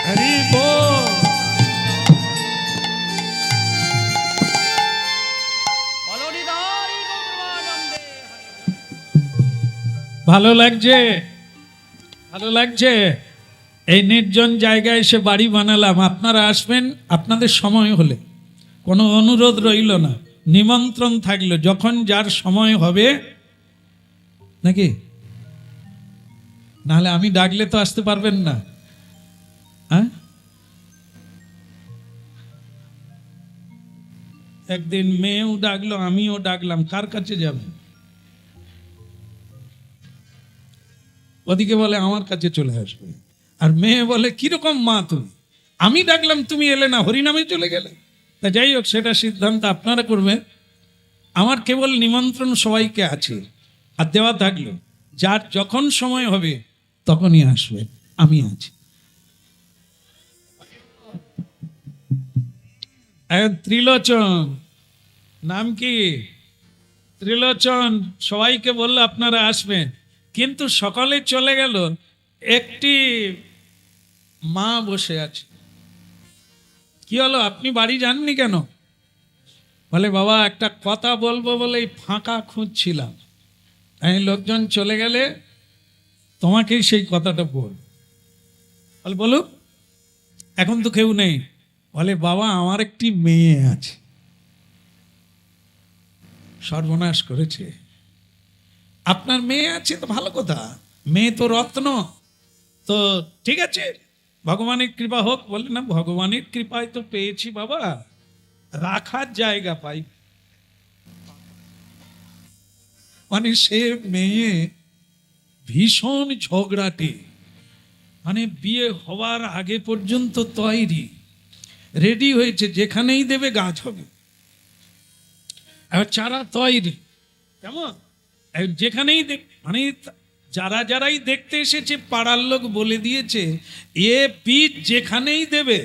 हरि बोल। ভালো লাগছে, ভালো লাগছে। এই নির্জন জায়গায় এসে বাড়ি বানালাম, আপনারা আসবেন আপনাদের সময় হলে, কোনো অনুরোধ রইল না, নিমন্ত্রণ থাকলো, যখন যার সময় হবে নাকি, নাহলে আমি ডাকলে তো আসতে পারবেন না। হ্যাঁ, একদিন মেয়েও ডাকলো আমিও ডাকলাম, কার কাছে যাবে? ওদিকে বলে আমার কাছে চলে আসবে, আর মেয়ে বলে কিরকম মা তুমি, আমি ডাকলাম তুমি এলে না, হরিনামে চলে গেলে। তা যাই হোক, সেটা সিদ্ধান্ত আপনারা করবেন। আমার কেবল নিমন্ত্রণ সবাইকে আছে, আর দেওয়া থাকলো, যার যখন সময় হবে তখনই আসবে, আমি আছি। ত্রিলোচন, নাম কি? ত্রিলোচন সবাইকে বললো আপনারা আসবেন, কিন্তু সকালে চলে গেল, একটি মা বসে আছে। কি হলো, আপনি বাড়ি যাননি কেন? বলে বাবা একটা কথা বলবো বলে ফাঁকা খুঁজছিলাম, আমি লোকজন চলে গেলে তোমাকেই সেই কথাটা বল। বলে বলুক, এখন তো কেউ নেই। বলে বাবা আমার একটি মেয়ে আছে। সর্বনাশ করেছে। আপনার মেয়ে আছে তো ভালো কথা, মেয়ে তো রত্ন, তো ঠিক আছে ভগবানের কৃপা হোক। বলে না, ভগবানের কৃপায় তো পেয়েছি বাবা, রাখার জায়গা পাই। মানে সে মেয়ে ভীষণ ঝগড়াটে, মানে বিয়ে হওয়ার আগে পর্যন্ত তৈরি, রেডি হয়েছে, যেখানেই দেবে গাছ হবে, এবার চারা তৈরি, কেমন যেখানেই মানে যারাই দেখতে এসেছে পাড়ার লোক বলে দিয়েছে এ বীজ যেখানেই দেবে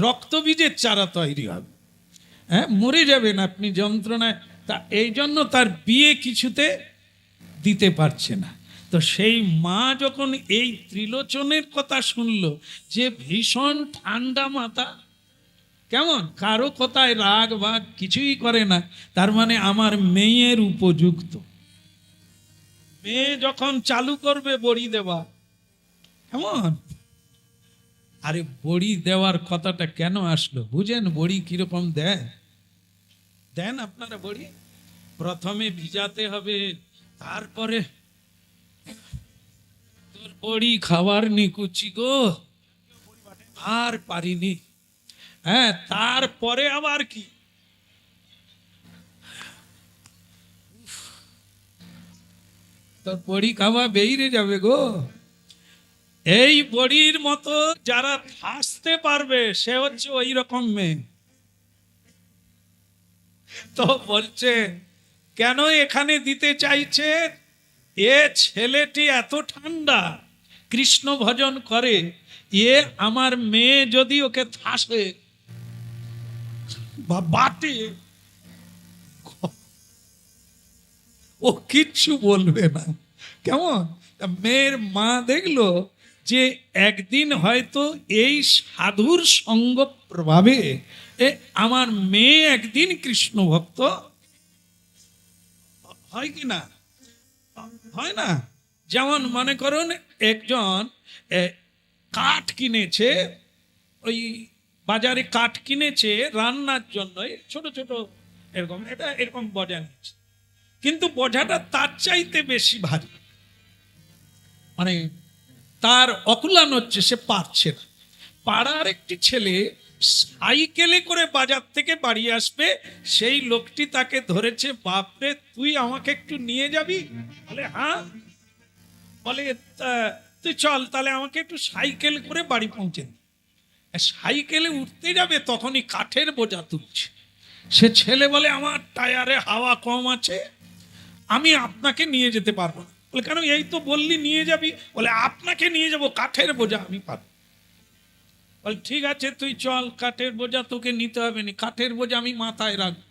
রক্ত বীজের চারা তৈরি হবে, হ্যাঁ মরে যাবেন আপনি যন্ত্রণায়। তা এই জন্য তার বিয়ে কিছুতে দিতে পারছে না। তো সেই মা যখন এই ত্রিলোচনের কথা শুনলো, যে ভীষণ ঠান্ডা মাথা, কেমন কারো কথায় রাগ ভাগ কিছুই করে না, তার মানে আমার মেয়ের উপযুক্ত। মেয়ে যখন চালু করবে বড়ি দেওয়া, কেমন, আরে বড়ি দেওয়ার কথাটা কেন আসলো বুঝেন? বড়ি কিরকম দেন আপনারা বড়ি? প্রথমে ভিজাতে হবে, তারপরে তোর বড়ি খাবার নিকুচি গো, আর পারিনি। হ্যাঁ, তারপরে আবার কি, তোর বড়ি খাওয়া বেরিয়ে যাবে গো। এই বড়ির মতো যারা হাসতে পারবে সে হচ্ছে ওই রকম মেয়ে। তো বলছে কেন এখানে দিতে চাইছে, এ ছেলেটি এত ঠান্ডা, কৃষ্ণ ভজন করে, এ আমার মেয়ে যদি ওকে থাসে বা বাটে, ও কিচ্ছু বলবে না। কেমন? তা মেয়ের মা দেখলো যে একদিন হয়তো এই সাধুর সঙ্গ প্রভাবে আমার মেয়ে একদিন কৃষ্ণ ভক্ত হয় কি না, হয় না? যেমন মনে করুন একজন কাঠ কিনেছে, ওই বাজারে কাঠ কিনেছে রান্নার জন্য, ছোট ছোট এরকম, এটা এরকম বোঝা নিচ্ছে, কিন্তু বোঝাটা তার চাইতে বেশি ভারী, মানে তার অকুলান হচ্ছে, সে পারছে না। পাড়ার একটি ছেলে সাইকেলে করে বাজার থেকে বাড়ি আসবে, সেই লোকটি তাকে ধরেছে, বাপরে তুই আমাকে একটু নিয়ে যাবি? বলে হ্যাঁ। বলে তুই চল তাহলে আমাকে একটু সাইকেল করে বাড়ি পৌঁছে দে। সাইকেলে উঠতে যাবে তখনই কাঠের বোঝা তুলছে। সে ছেলে বলে আমার টায়ারে হাওয়া কম আছে, আমি আপনাকে নিয়ে যেতে পারবো না। বলে কেন? এই তো বললি নিয়ে যাবি। বলে আপনাকে নিয়ে যাব, কাঠের বোঝা আমি পারবো। বলে ঠিক আছে তুই চল, কাঠের বোঝা তোকে নিতে হবে না, কাঠের বোঝা আমি মাথায় রাখবো।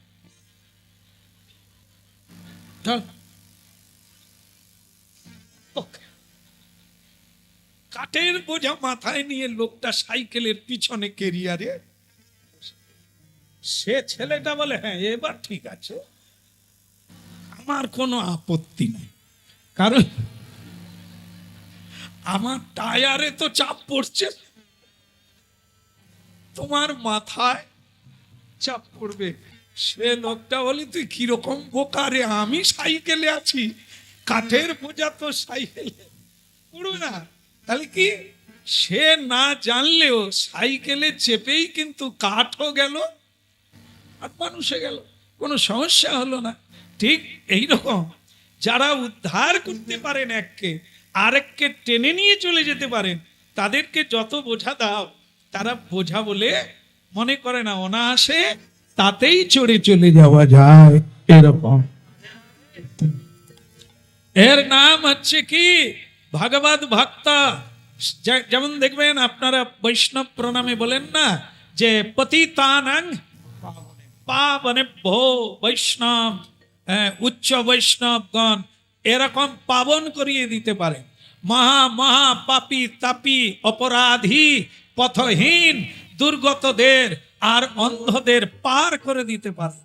কাঠের বোঝা মাথায় নিয়ে লোকটা সাইকেলের পিছনে কেরিয়ারে, সে ছেলেটা বলে হ্যাঁ এবার ঠিক আছে, আমার কোনো আপত্তি নেই, কারণ আমার টায়ারে তো চাপ পড়ছে, তোমার মাথায় চাপ পড়বে। সে লোকটা বলে তুই কিরকম বোকা রে, আমি সাইকেলে আছি, কাঠের বোঝা তো সাইকেলে পড়বে না। তাহলে কি, সে না জানলেও সাইকেলে চেপেই কিন্তু কাঠও গেল আর মানুষে গেল, কোনো সমস্যা হলো না। ঠিক এইরকম যারা উদ্ধার করতে পারেন এককে, আরেককে টেনে নিয়ে চলে যেতে পারেন, তাদেরকে যত বোঝা দাও তারা বোঝা বলে মনে করে না, অনায়াসে তাতেই চড়ে চলে যাওয়া যায়। এরকম এর নাম হচ্ছে কি ভগবদ ভক্ত। যেমন দেখবেন আপনারা বৈষ্ণব প্রণামে বলেন না যে পতিতানাং পাবনেভ্যো বৈষ্ণব, উচ্চ বৈষ্ণবগণ এরকম পাবন করিয়ে দিতে পারে। মহা মহা পাপী তাপী অপরাধী পথহীন দুর্গতদের আর অন্ধদের পার করে দিতে পারে,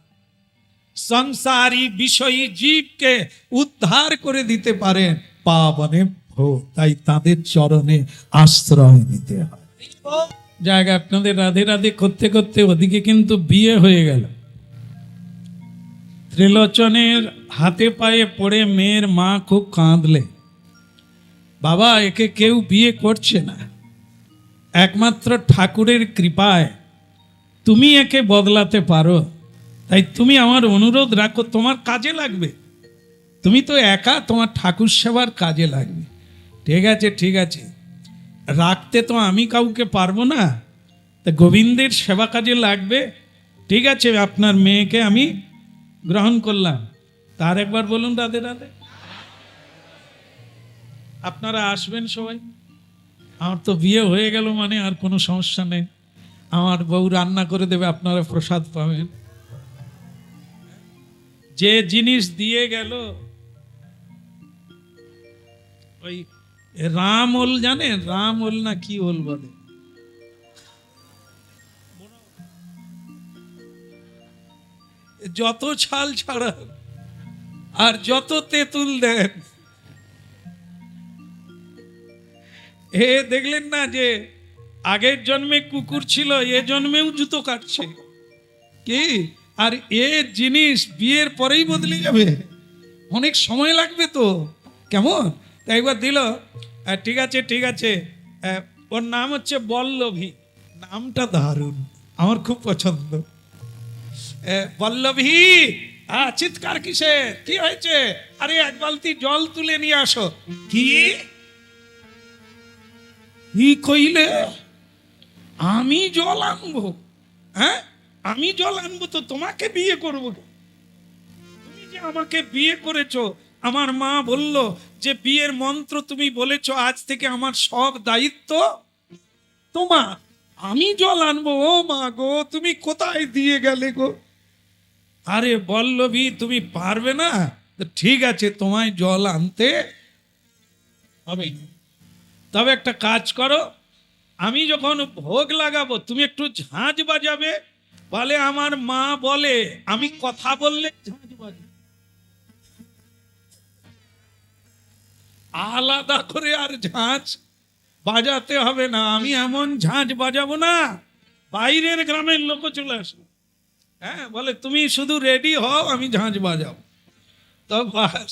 সংসারী বিষয়ী জীবকে উদ্ধার করে দিতে পারেন পাবনেভ্যো। তাই তাদের চরণে আশ্রয় নিতে হয়। জায়গা আপনাদের রাধে রাধে করতে করতে ওদিকে কিন্তু বিয়ে হয়ে গেল। ত্রিলোচনের হাতে পায়ে পড়ে মেয়ের মা খুব কাঁদলে, বাবা একে কেউ বিয়ে করছে না, একমাত্র ঠাকুরের কৃপায় তুমি একে বদলাতে পারো, তাই তুমি আমার অনুরোধ রাখো, তোমার কাজে লাগবে, তুমি তো একা, তোমার ঠাকুর সেবার কাজে লাগবে। ঠিক আছে ঠিক আছে, রাখতে তো আমি কাউকে পারবো না, তা গোবিন্দের সেবা কাজে লাগবে, ঠিক আছে আপনার মেয়েকে আমি গ্রহণ করলাম। তার একবার বলুন রাধে রাধে। আপনারা আসবেন সবাই, আমার তো বিয়ে হয়ে গেল মানে আর কোনো সমস্যা নেই, আমার বউ রান্না করে দেবে, আপনারা প্রসাদ পাবেন। যে জিনিস দিয়ে গেল, ওই রাম ওল জানেন, রাম ওল না কি ওল বলে, যত ছাল ছাড়া আর যত তেঁতুল দেন, এ দেখলেন না যে আগের জন্মে কুকুর ছিল, এ জন্মেও জুতো কাটছে কি, আর এ জিনিস বিয়ের পরেই বদলে যাবে, অনেক সময় লাগবে তো। কেমন? তাই একবার দিল ঠিক আছে ঠিক আছে। ওর নাম হচ্ছে বল্লভী। নামটা দারুণ, আমার খুব পছন্দ। বল্লভী, চিৎকার কিসে, কি হয়েছে? আরে এক বালতি জল তুলে নিয়ে আসো। কি কি কইলে? আমি জল আনবো? হ্যাঁ, আমি জল আনবো তো তোমাকে বিয়ে করবো? তুমি যে আমাকে বিয়ে করেছো, আমার মা বলল যে বিয়ের মন্ত্র তুমি বলেছো, আজ থেকে আমার সব দায়িত্ব তোমার। আমি জল আনবো? ও মা গো, তুমি কোথায় দিয়ে গেলে গো? আরে বল্লভী, তুমি পারবে না? তো ঠিক আছে, তোমায় জল আনতে হবে। তবে একটা কাজ করো, আমি যখন ভোগ লাগাবো তুমি একটু ঝাঁঝ বাজাবে। বলে আমার মা বলে আমি কথা বললে ঝাঁঝ বাজে, আলাদা করে আর ঝাঁঝ বাজাতে হবে না। আমি এমন ঝাঁঝ বাজাবো না, বাইরের গ্রামের লোক চলে আসবে। হ্যাঁ, বলে তুমি শুধু রেডি হও, আমি ঝাঁঝ বাজাবো। তো বাস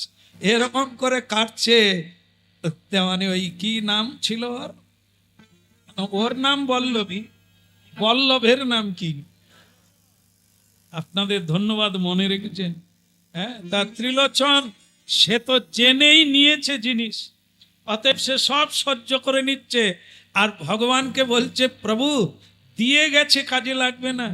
এরকম করে কাটছে। মানে ওই কি নাম ছিল ওর? ওর নাম বল্লভী, বল্লভের নাম কি? আপনাদের ধন্যবাদ, মনে রেখেছেন। হ্যাঁ, তার ত্রিলোচন সে তো জেনেই নিয়েছে জিনিস, অতএব সে সব সহ্য করে নিচ্ছে। আর ভগবানকে বলছে প্রভু দিয়ে গেছে, কাজে লাগবে না।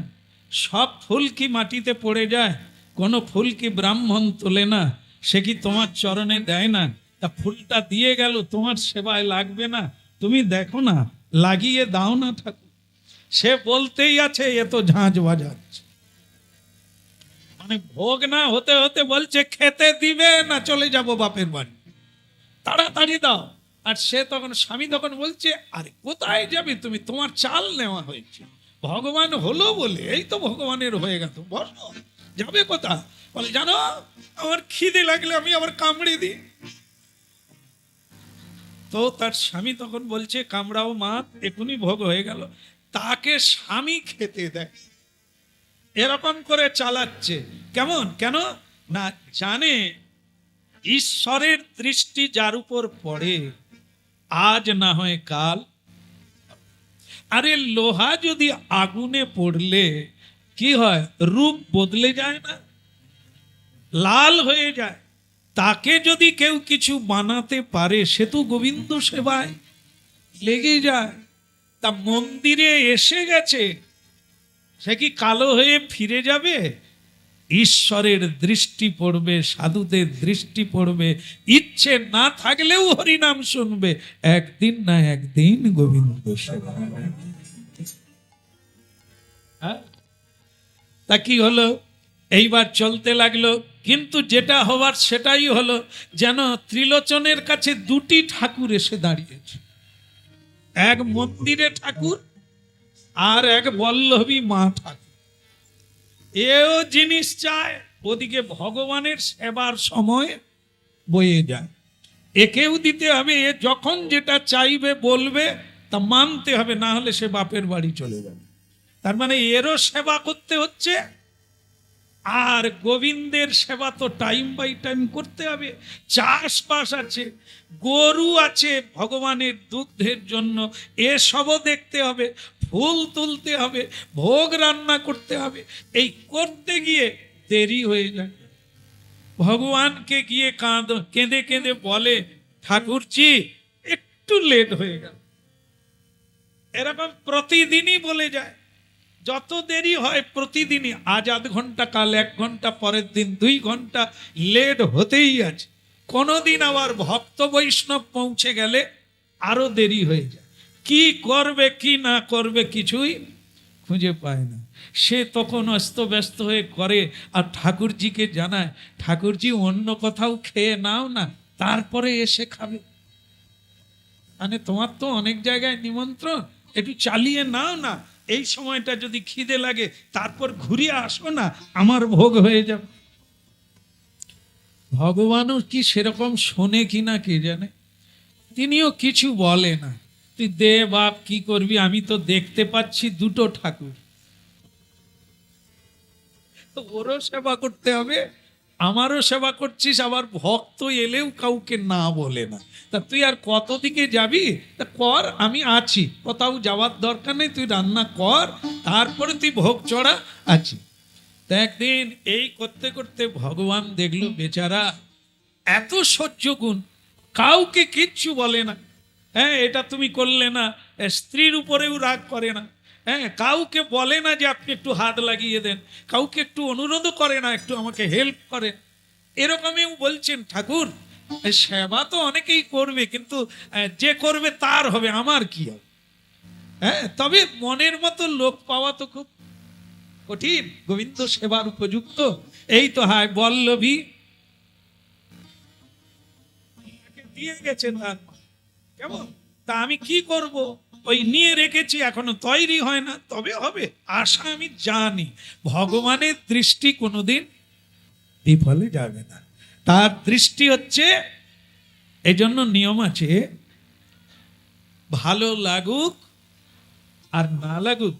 সব ফুল কি মাটিতে পড়ে যায়? কোনো ফুল কি ব্রাহ্মণ তোলে না? সে কি তোমার চরণে দেয় না? তা ফুলটা দিয়ে গেল, তোমার সেবায় লাগবে না? তুমি দেখো না, লাগিয়ে দাও না ঠাকুর। সে বলতেই আছে, এ তো ঝাঁঝ বাজাচ্ছে। মানে ভোগ না হতে হতে বলছে খেতে দিবে না, চলে যাব বাপের বাড়ি, তাড়াতাড়ি দাও। আর সে তখন, স্বামী তখন বলছে আরে কোথায় যাবে তুমি, তোমার চাল নেওয়া হয়েছে, ভগবান হলো বলে এই তো ভগবানের হয়ে গেল, বলো যাবে কোথা? বলে জানো, আমার খিদে লাগলে আমি আবার কামড়ে দিই। তো তার স্বামী তখন বলছে কামড়াও মা, এখনই ভোগ হয়ে গেল। তাকে স্বামী খেতে দেয়, এরকম করে চালাচ্ছে। কেমন? কেন না জানে ঈশ্বরের দৃষ্টি যার উপর পড়ে, আজ না হয় কাল। আরে লোহা যদি আগুনে পড়লে কি হয়? রূপ বদলে যায় না, লাল হয়ে যায়। তাকে যদি কেউ কিছু বানাতে পারে, সে তো গোবিন্দ সেবায় লেগে যায়। তা মন্দিরে এসে গেছে, সে কি কালো হয়ে ফিরে যাবে? ঈশ্বরের দৃষ্টি পড়বে, সাধুদের দৃষ্টি পড়বে, ইচ্ছে না থাকলেও হরিনাম শুনবে, একদিন না একদিন গোবিন্দ সেবা। হ্যাঁ? তা কি হলো? এইবার চলতে লাগলো, কিন্তু যেটা হওয়ার সেটাই হলো। যেন ত্রিলোচনের কাছে দুটি ঠাকুর এসে দাঁড়িয়েছে, এক মন্দিরে ঠাকুর আর এক বল্লভী মা ঠাকুর। এও জিনিস চায়, ওদিকে ভগবানের সেবার সময় বয়ে যায়। একেও দিতে হবে, এ যখন যেটা চাইবে বলবে তা মানতে হবে, না হলে সে বাপের বাড়ি চলে যাবে। তার মানে এরও সেবা করতে হচ্ছে, আর গোবিন্দের সেবা তো টাইম বাই টাইম করতে হবে। চাষবাস আছে, গরু আছে ভগবানের দুগ্ধের জন্য, এসবও দেখতে হবে, ফুল তুলতে হবে, ভোগ রান্না করতে হবে। এই করতে গিয়ে দেরি হয়ে যায়। ভগবানকে গিয়ে কেঁদে কেঁদে বলে ঠাকুরজি একটু লেট হয়ে গেল। এরকম প্রতিদিনই বলে যায়, যত দেরি হয় প্রতিদিনই, আজ আধ ঘন্টা, কাল 1 ঘন্টা, পরের দিন 2 ঘন্টা লেট হতেই আছে। কোনোদিন আবার ভক্ত বৈষ্ণব পৌঁছে গেলে আরো দেরি হয়ে যায়। কি করবে কি না করবে কিছুই খুঁজে পায় না। সে তখন অস্তব্যস্ত হয়ে করে, আর ঠাকুরজিকে জানায় ঠাকুরজি অন্য কোথাও খেয়ে নাও না, তারপরে এসে খাবে। মানে তোমার তো অনেক জায়গায় নিমন্ত্রণ, একটু চালিয়ে নাও না, এই সময়টা যদি খিদে লাগে তারপর ঘুরিয়ে আসো না, আমার ভোগ হয়ে যাবে। ভগবানও কি সেরকম শোনে কিনা কে জানে, তিনিও কিছু বলে না। তুই দে বাপ, কি করবি, আমি তো দেখতে পাচ্ছি 2টো ঠাকুর, তো ওরও সেবা করতে হবে, আমারও সেবা করছিস, আবার ভক্ত এলেও কাউকে না বলে না। তা তুই আর কত দিকে যাবি? তা কর, আমি আছি, কোথাও যাওয়ার দরকার নেই, তুই রান্না কর, তারপরে তুই ভোগ চড়া, আছি। তা একদিন এই করতে করতে ভগবান দেখলো বেচারা এত সহ্য গুণ, কাউকে কিচ্ছু বলে না। হ্যাঁ, এটা তুমি করলে না, স্ত্রীর উপরেও রাগ করে না। হ্যাঁ, কাউকে বলে না যে আপনি একটু হাত লাগিয়ে দেন, কাউকে একটু অনুরোধও করে না একটু আমাকে হেল্প করেন। এরকমও বলছেন ঠাকুর সেবা তো অনেকেই করবে, কিন্তু যে করবে তার হবে, আমার কি হবে? হ্যাঁ, তবে মনের মতো লোক পাওয়া তো খুব কঠিন, গোবিন্দ সেবার উপযুক্ত। এই তো হয় বল্লভী দিয়ে গেছেন, আর কেমন তা আমি কি করব, ওই নিয়ে রেখেছি, এখনো তৈরি হয় না, তবে হবে আশা আমি জানি। ভগবানের দৃষ্টি কোনোদিন বিফলে যাবে না, তার দৃষ্টি হচ্ছে, এই জন্য নিয়ম আছে, ভালো লাগুক আর না লাগুক,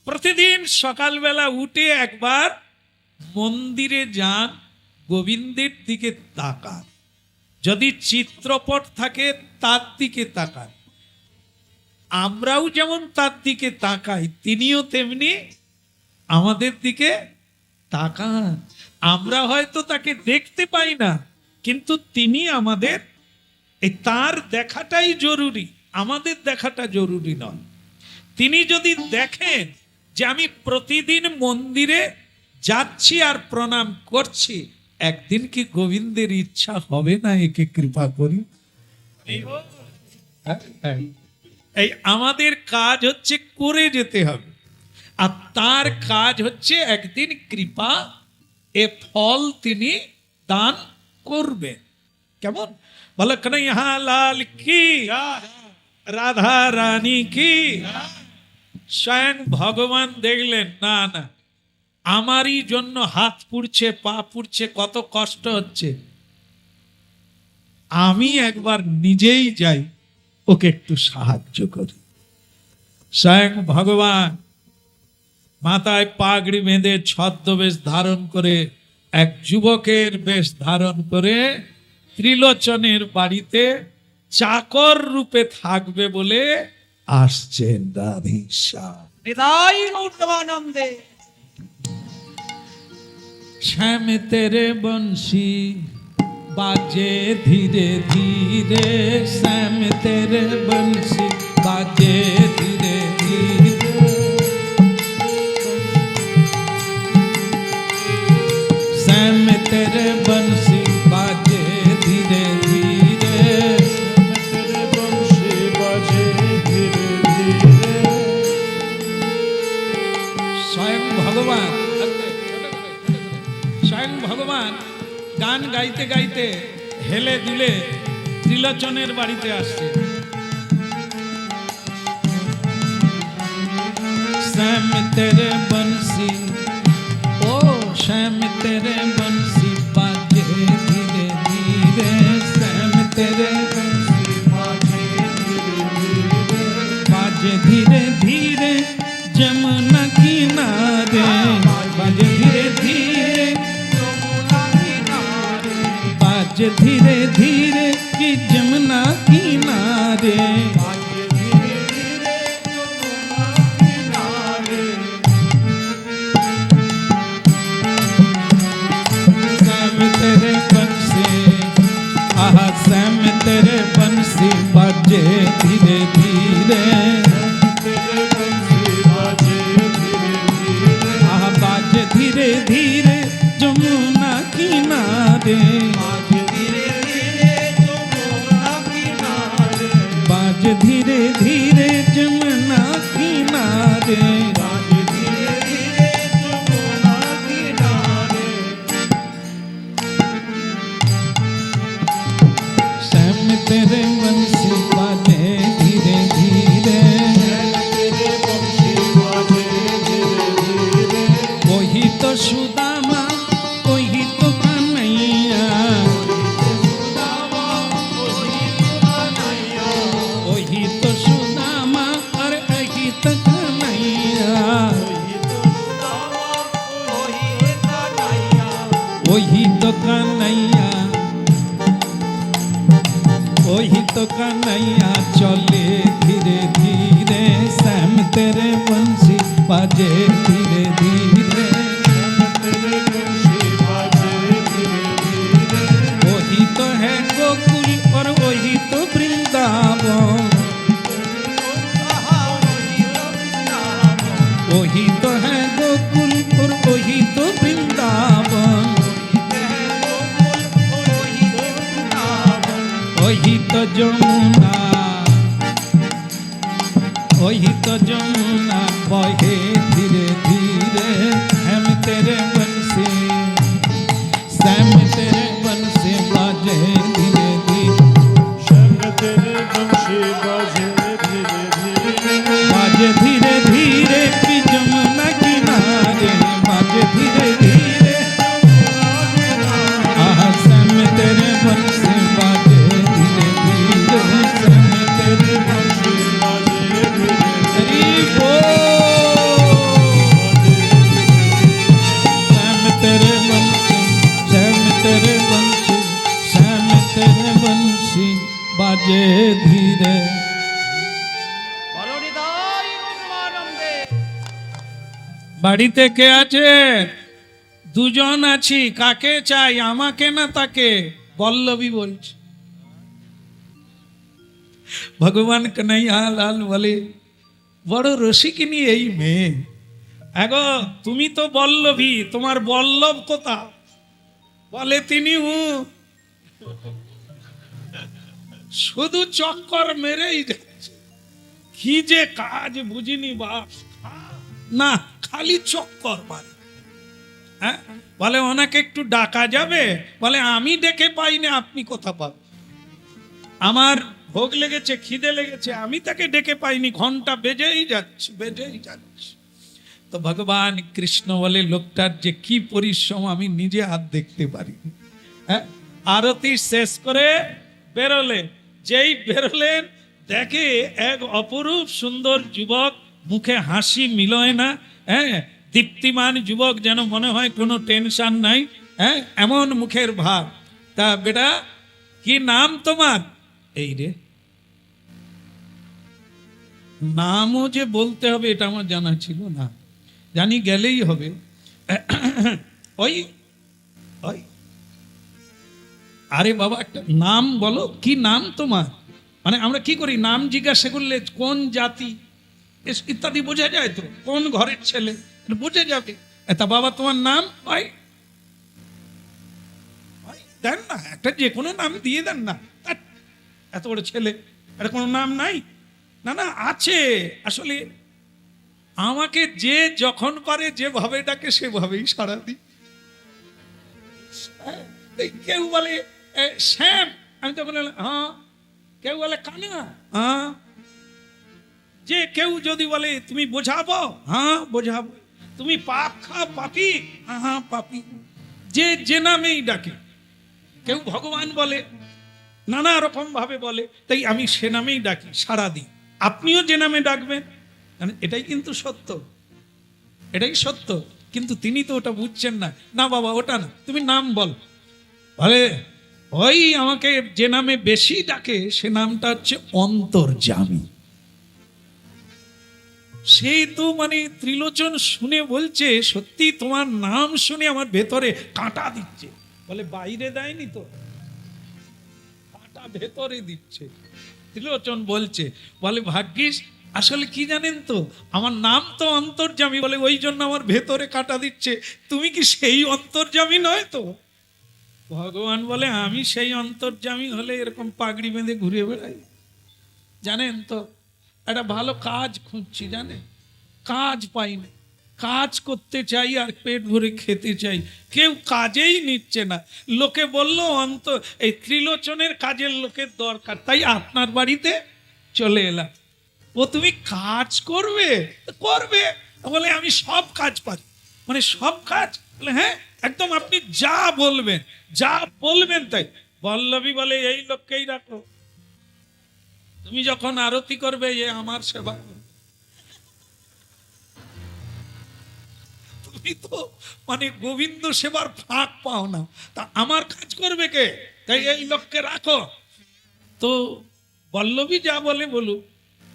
প্রতিদিন সকালবেলা উঠে একবার মন্দিরে যান, গোবিন্দের দিকে তাকান, যদি চিত্রপট থাকে তার দিকে তাকান। আমরাও যেমন তার দিকে তাকাই, তিনিও তেমনি আমাদের দিকে তাকান। আমরা হয়তো তাকে দেখতে পাই না, কিন্তু তিনি আমাদের, এই তার দেখাটাই জরুরি, আমাদের দেখাটা জরুরি নয়। তিনি যদি দেখেন যে আমি প্রতিদিন মন্দিরে যাচ্ছি আর প্রণাম করছি, একদিন কি গোবিন্দের ইচ্ছা হবে না একে কৃপা করি? এই আমাদের কাজ হচ্ছে করে যেতে হবে, আর তার কাজ হচ্ছে একদিন কৃপা এ ফল তিনি দান করবেন। কেমন বলো, কানাইয়া লাল কি, রাধা রানী কি। স্বয়ং ভগবান দেখলেন না না, আমারই জন্য হাত পুড়ছে, পা পুড়ছে, কত কষ্ট হচ্ছে, আমি একবার নিজেই যাই, ওকে একটু সাহায্য করি। স্বয়ং ভগবান মাথায় পাগড়ি বেঁধে ছদ্মবেশ ধারণ করে, এক যুবকের বেশ ধারণ করে, ত্রিলোচনের বাড়িতে চাকর রূপে থাকবে বলে আসছেন রাধেশ্যাম। হৃদয় গৌরবানন্দে শ্যাম তেরে বংশী বাজে ধীরে ধীরে, শ্যাম তেরে বংশী বাজে ধীরে ধীরে, শ্যাম তেরে বংশী বাজে ধীরে ধীরে, तेरे बंशी बाजे धीरे धीरे। স্বয়ং ভগবান, স্বয়ং ভগবান গান গাইতে গাইতে হেলে দুলে ত্রিলোচনের বাড়িতে আসছে। শ্যাম তেরে বংশী, ও শ্যাম তেরে বংশী বাজে ধীরে ধীরে, শ্যাম তেরে বংশী बाजे धीरे धीरे। बाजे धीरे धीरे जमुना किनारे, बाजे धीरे धीरे, यमुना किनारे, बाजे धीरे धीरे कि जमुना किनारे, बाजे धीरे धीरे यमुना किनारे। श्याम तेरे बंसी, आहा श्याम तेरे बंसी बाजे धीरे धीरे, तेरे बंशी बाजे धीरे धीरे। आहा बाजे धीरे धीरे जमुना किनारे, बाजे धीरे धीरे यमुना किनारे, बाजे धीरे धीरे जमुना किनारे, बाजे धीरे धीरे यमुना किनारे। श्याम तेरे बंसी बाजे धीरे धीरे, तो कन्हैया चले धीरे धीरे, श्याम तेरे बंसी बाजे धीरे धीरे। तेरे बंसी बाजे धीरे धीरे। वही तो है गोकुल और वही तो वृंदावन, वही तो है गोकुल और वही तो वृंदावन, वही तो जमुना, वही तो जमुना बहे धीरे धीरे। हम तेरे बंसी, श्याम तेरे बंसी बाजे धीरे धीरे, श्याम तेरे बंसी बाजे धीरे धीरे। बाजे धीरे धीरे कि जमुना किनारे, बाजे धीरे धीरे। आहा श्याम तेरे बंसी बाजे धीरे धीरे, श्याम तेरे बंसी बाजे धीरे हरि श्याम तेरे बंसी, श्याम तेरे बंसी, श्याम तेरे बंसी बाजे धीरे। বলো হৃদয় পরমানন্দে। বাড়িতে কে আছে? দুজন আছি। কাকে চাই? আমাকে না তাকে? বল্লভী বলছে। ভগবান কন্হैया লাল বলে, বড় রসিকিনী এই মেয়ে। এগো তুমি তো বল্লভী, তোমার বল্লভ কোথা? বলে তিনি শুধু চক্কর মেরেই যাচ্ছে। কি যে কাজ বুঝিনি বাপ, না খালি চক্কর মারে। হ্যাঁ বলে ওনাকে একটু ডাকা যাবে? বলে আমি ডেকে পাই না, আপনি কোথা পাবেন? আমার ভোগ লেগেছে, খিদে লেগেছে, আমি তাকে ডেকে পাইনি, ঘন্টা বেজেই যাচ্ছে, বেজেই যাচ্ছে। তো ভগবান কৃষ্ণ বলে লোকটার যে কি পরিশ্রম আমি নিজে হাত দেখতে পারি। হ্যাঁ আরতি শেষ করে বেরোলে, যেই বেরোলেন দেখে এক অপরূপ সুন্দর যুবক, মুখে হাসি মিলয় না, হ্যাঁ দীপ্তিমান যুবক, যেন মনে হয় কোনো টেনশন নাই, হ্যাঁ এমন মুখের ভাব। তা বেটা কি নাম তোমার? এই রে, নামও যে বলতে হবে এটা আমার জানা ছিল না, জানি গেলেই হবে। ওই ওই আরে বাবা একটা নাম বলো, কি নাম তোমার? মানে আমরা কি করি, নাম জিজ্ঞাসা করলে কোন জাতি ইত্যাদি বোঝা যায় তো, কোন ঘরের ছেলে বুঝে যাবে। তা বাবা তোমার নাম? ওই দেন না একটা, যে কোনো নাম দিয়ে দেন না। এত বড় ছেলে, এটা কোনো নাম নাই? না না আছে, আসলে আমাকে যে যখন পারে যেভাবে ডাকে সেভাবেই সাড়া দিই। কেউ বলে শ্যাম, আমি তো বলে হ্যাঁ, কেউ বলে কানা, হ্যাঁ, যে কেউ যদি বলে তুমি বোঝাবো, হ্যাঁ বোঝাবো, তুমি পাপ খাও, পাপি, হ্যাঁ পাপি, যে যে নামেই ডাকে। কেউ ভগবান বলে, নানা রকম ভাবে বলে, তাই আমি সে নামেই ডাকি, সাড়া দিই। আপনিও যে নামে ডাকবেন, এটাই কিন্তু সত্য, এটাই সত্য। কিন্তু তিনি তো ওটা বুঝছেন না। না বাবা ওটা না, তুমি নাম বল। বলে ওই আমাকে যে নামে বেশি ডাকে সে নামটা হচ্ছে অন্তর্যামী। সেই তো মানে ত্রিলোচন শুনে বলছে, সত্যি তোমার নাম শুনে আমার ভেতরে কাঁটা দিচ্ছে। বলে বাইরে দেয়নি তো, কাঁটা ভেতরে দিচ্ছে। ত্রিলোচন বলছে, বলে ভাগ্যিস, আসলে কি জানেন তো আমার নাম তো অন্তর্যামী, বলে ওই জন্য আমার ভেতরে কাঁটা দিচ্ছে। তুমি কি সেই অন্তর্যামী নয় তো? ভগবান বলে আমি সেই অন্তর্যামী হলে এরকম পাগড়ি বেঁধে ঘুরে বেড়াই? জানেন তো একটা ভালো কাজ খুঁজছি, জানেন কাজ পাই না, কাজ করতে চাই আর পেট ভরে খেতে চাই, কেউ কাজেই নিচ্ছে না। লোকে বললো এই ত্রিলোচনের কাজের লোকের দরকার, তাই আপনার বাড়িতে চলে এলাম। ও তুমি কাজ করবে? করবে, বলে আমি সব কাজ পারি। মানে সব কাজ? বলে হ্যাঁ একদম, আপনি যা বলবেন, যা বলবেন তাই। বল্লভী বলে এই লোককেই রাখো, তুমি যখন আরতি করবে এ আমার সেবা করবে। তুমি তো মানে গোবিন্দ সেবার ফাঁক পাও না, তা আমার কাজ করবে কে? তাই এই লোককে রাখো। তো পল্লবী যা বলে বলুক,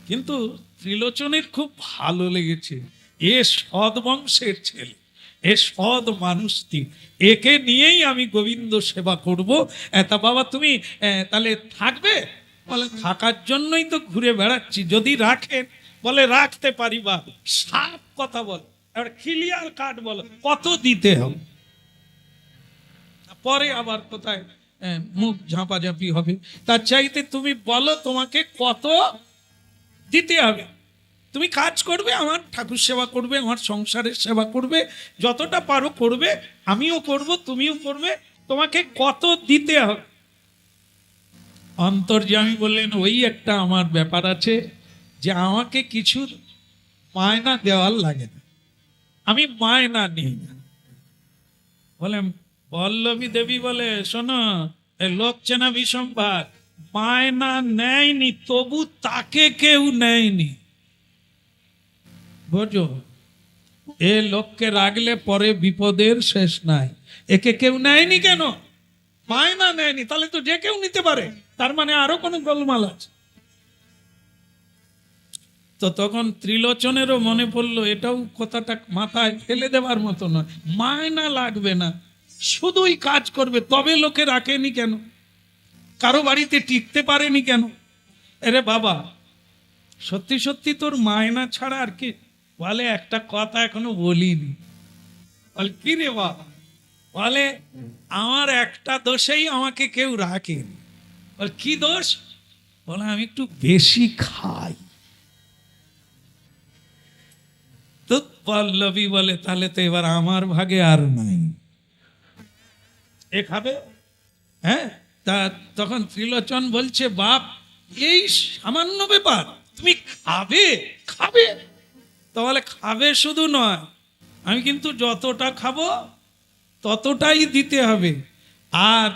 কিন্তু ত্রিলোচনের খুব ভালো লেগেছে। এ সৎ বংশের ছেলে, এ সৎ মানুষটি, একে নিয়েই আমি গোবিন্দ সেবা করব। তা বাবা তুমি তাহলে থাকবে? বলে থাকার জন্যই তো ঘুরে বেড়াচ্ছি, যদি রাখেন। বলে রাখতে পারি। বা সাপ কথা বল, এবার ক্লিয়ার কাট বলো কত দিতে হবে, পরে আবার কোথায় মুখ ঝাঁপাঝাঁপি হবে। তার চাইতে তুমি বলো তোমাকে কত দিতে হবে। তুমি কাজ করবে, আমার ঠাকুর সেবা করবে, আমার সংসারের সেবা করবে, যতটা পারো করবে, আমিও করব, তুমিও করবে, তোমাকে কত দিতে হবে। অন্তর্যামী বললেন ওই একটা আমার ব্যাপার আছে যে আমাকে কিছু মায়না দেওয়ার লাগে না, আমি মায়না নিই না। বলেন পল্লবী দেবী বলে শোনো, লোক চেনা বিসম্ভার, মায়না নেয়নি তবু তাকে কেউ নেয়নি, বোঝো? এ লোককে রাখলে পরে বিপদের শেষ নাই। একে কেউ নেয়নি কেন? মায়না নেয়নি, তাহলে তো যে কেউ নিতে পারে, তার মানে আরো কোনো গোলমাল আছে। তো তখন ত্রিলোচনেরও মনে পড়লো এটাও কথাটা মাথায় ফেলে দেওয়ার মতো নয়। মায়না লাগবে না, শুধুই কাজ করবে, তবে লোকে রাখেনি কেন? কারো বাড়িতে টিকতে পারেনি কেন? আরে বাবা সত্যি সত্যি তোর মায়না ছাড়া আর কি? বলে একটা কথা এখনো বলিনি। বলে কি রে বাবা? বলে আমার একটা দোষেই আমাকে কেউ রাখেনি। বলে কি দোষ? বলে আমি একটু বেশি খাই। তো পল্লবী বলে তাহলে তো এবার আমার ভাগে আর নাই, এ খাবে? হ্যাঁ, তা তখন ত্রিলোচন বলছে বাপ এই সামান্য ব্যাপার, তুমি খাবে? খাবে তো বলে খাবে শুধু নয়, আমি কিন্তু যতটা খাবো ততটাই দিতে হবে। আর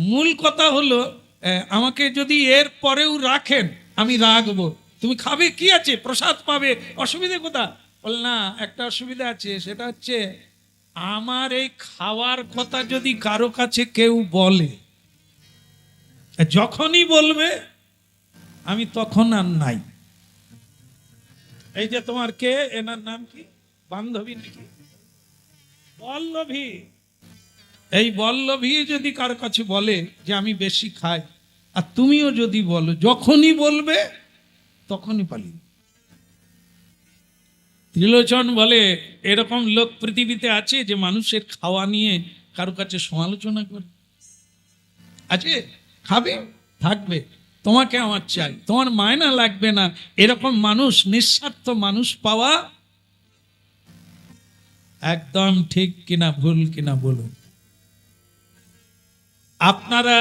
মূল কথা হলো আমাকে যদি এর পরেও রাখেন আমি রাখবো। তুমি খাবে, কি আছে, প্রসাদ পাবে, অসুবিধে কোথা? বল না একটা অসুবিধা আছে, সেটা হচ্ছে আমার এই খাওয়ার কথা যদি কারো কাছে কেউ বলে, যখনই বলবে আমি তখন আর নাই। এই যে তোমার কে, এনার নাম কি, বান্ধবী নাকি? বল্লভী। এই বল্লভী যদি কারো কাছে বলে যে আমি বেশি খাই, আর তুমিও যদি বলো, যখনই বলবে তখনই পালি। ত্রিলোচন বলে এরকম লোক পৃথিবীতে আছে যে মানুষের খাওয়া নিয়ে কারো কাছে সমালোচনা করে? আছে? খাবে, থাকবে, তোমাকে আমার চাই, তোমার মায়না লাগবে না, এরকম মানুষ, নিঃস্বার্থ মানুষ পাওয়া একদম ঠিক কিনা ভুল কিনা বলুন? আপনারা,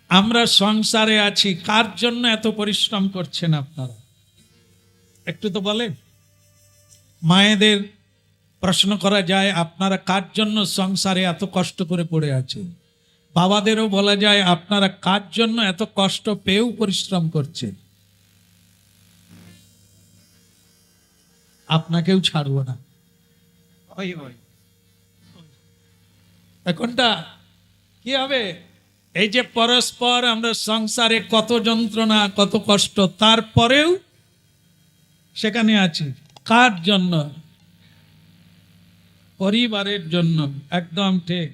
আমরা সংসারে আছি, কার জন্য এত পরিশ্রম করছেন আপনারা? একটু তো বলেন। মায়েদের প্রশ্ন করা যায় আপনারা কার জন্য সংসারে এত কষ্ট করে পড়ে আছেন? বাবাদেরও বলা যায় আপনারা কার জন্য এত কষ্ট পেয়েও পরিশ্রম করছেন? আপনাকেও ছাড়বো না। এখনটা কি হবে? এই যে পরস্পর আমরা সংসারে কত যন্ত্রণা কত কষ্ট, তারপরেও সেখানে আছি কার জন্য? পরিবারের জন্য। একদম ঠিক।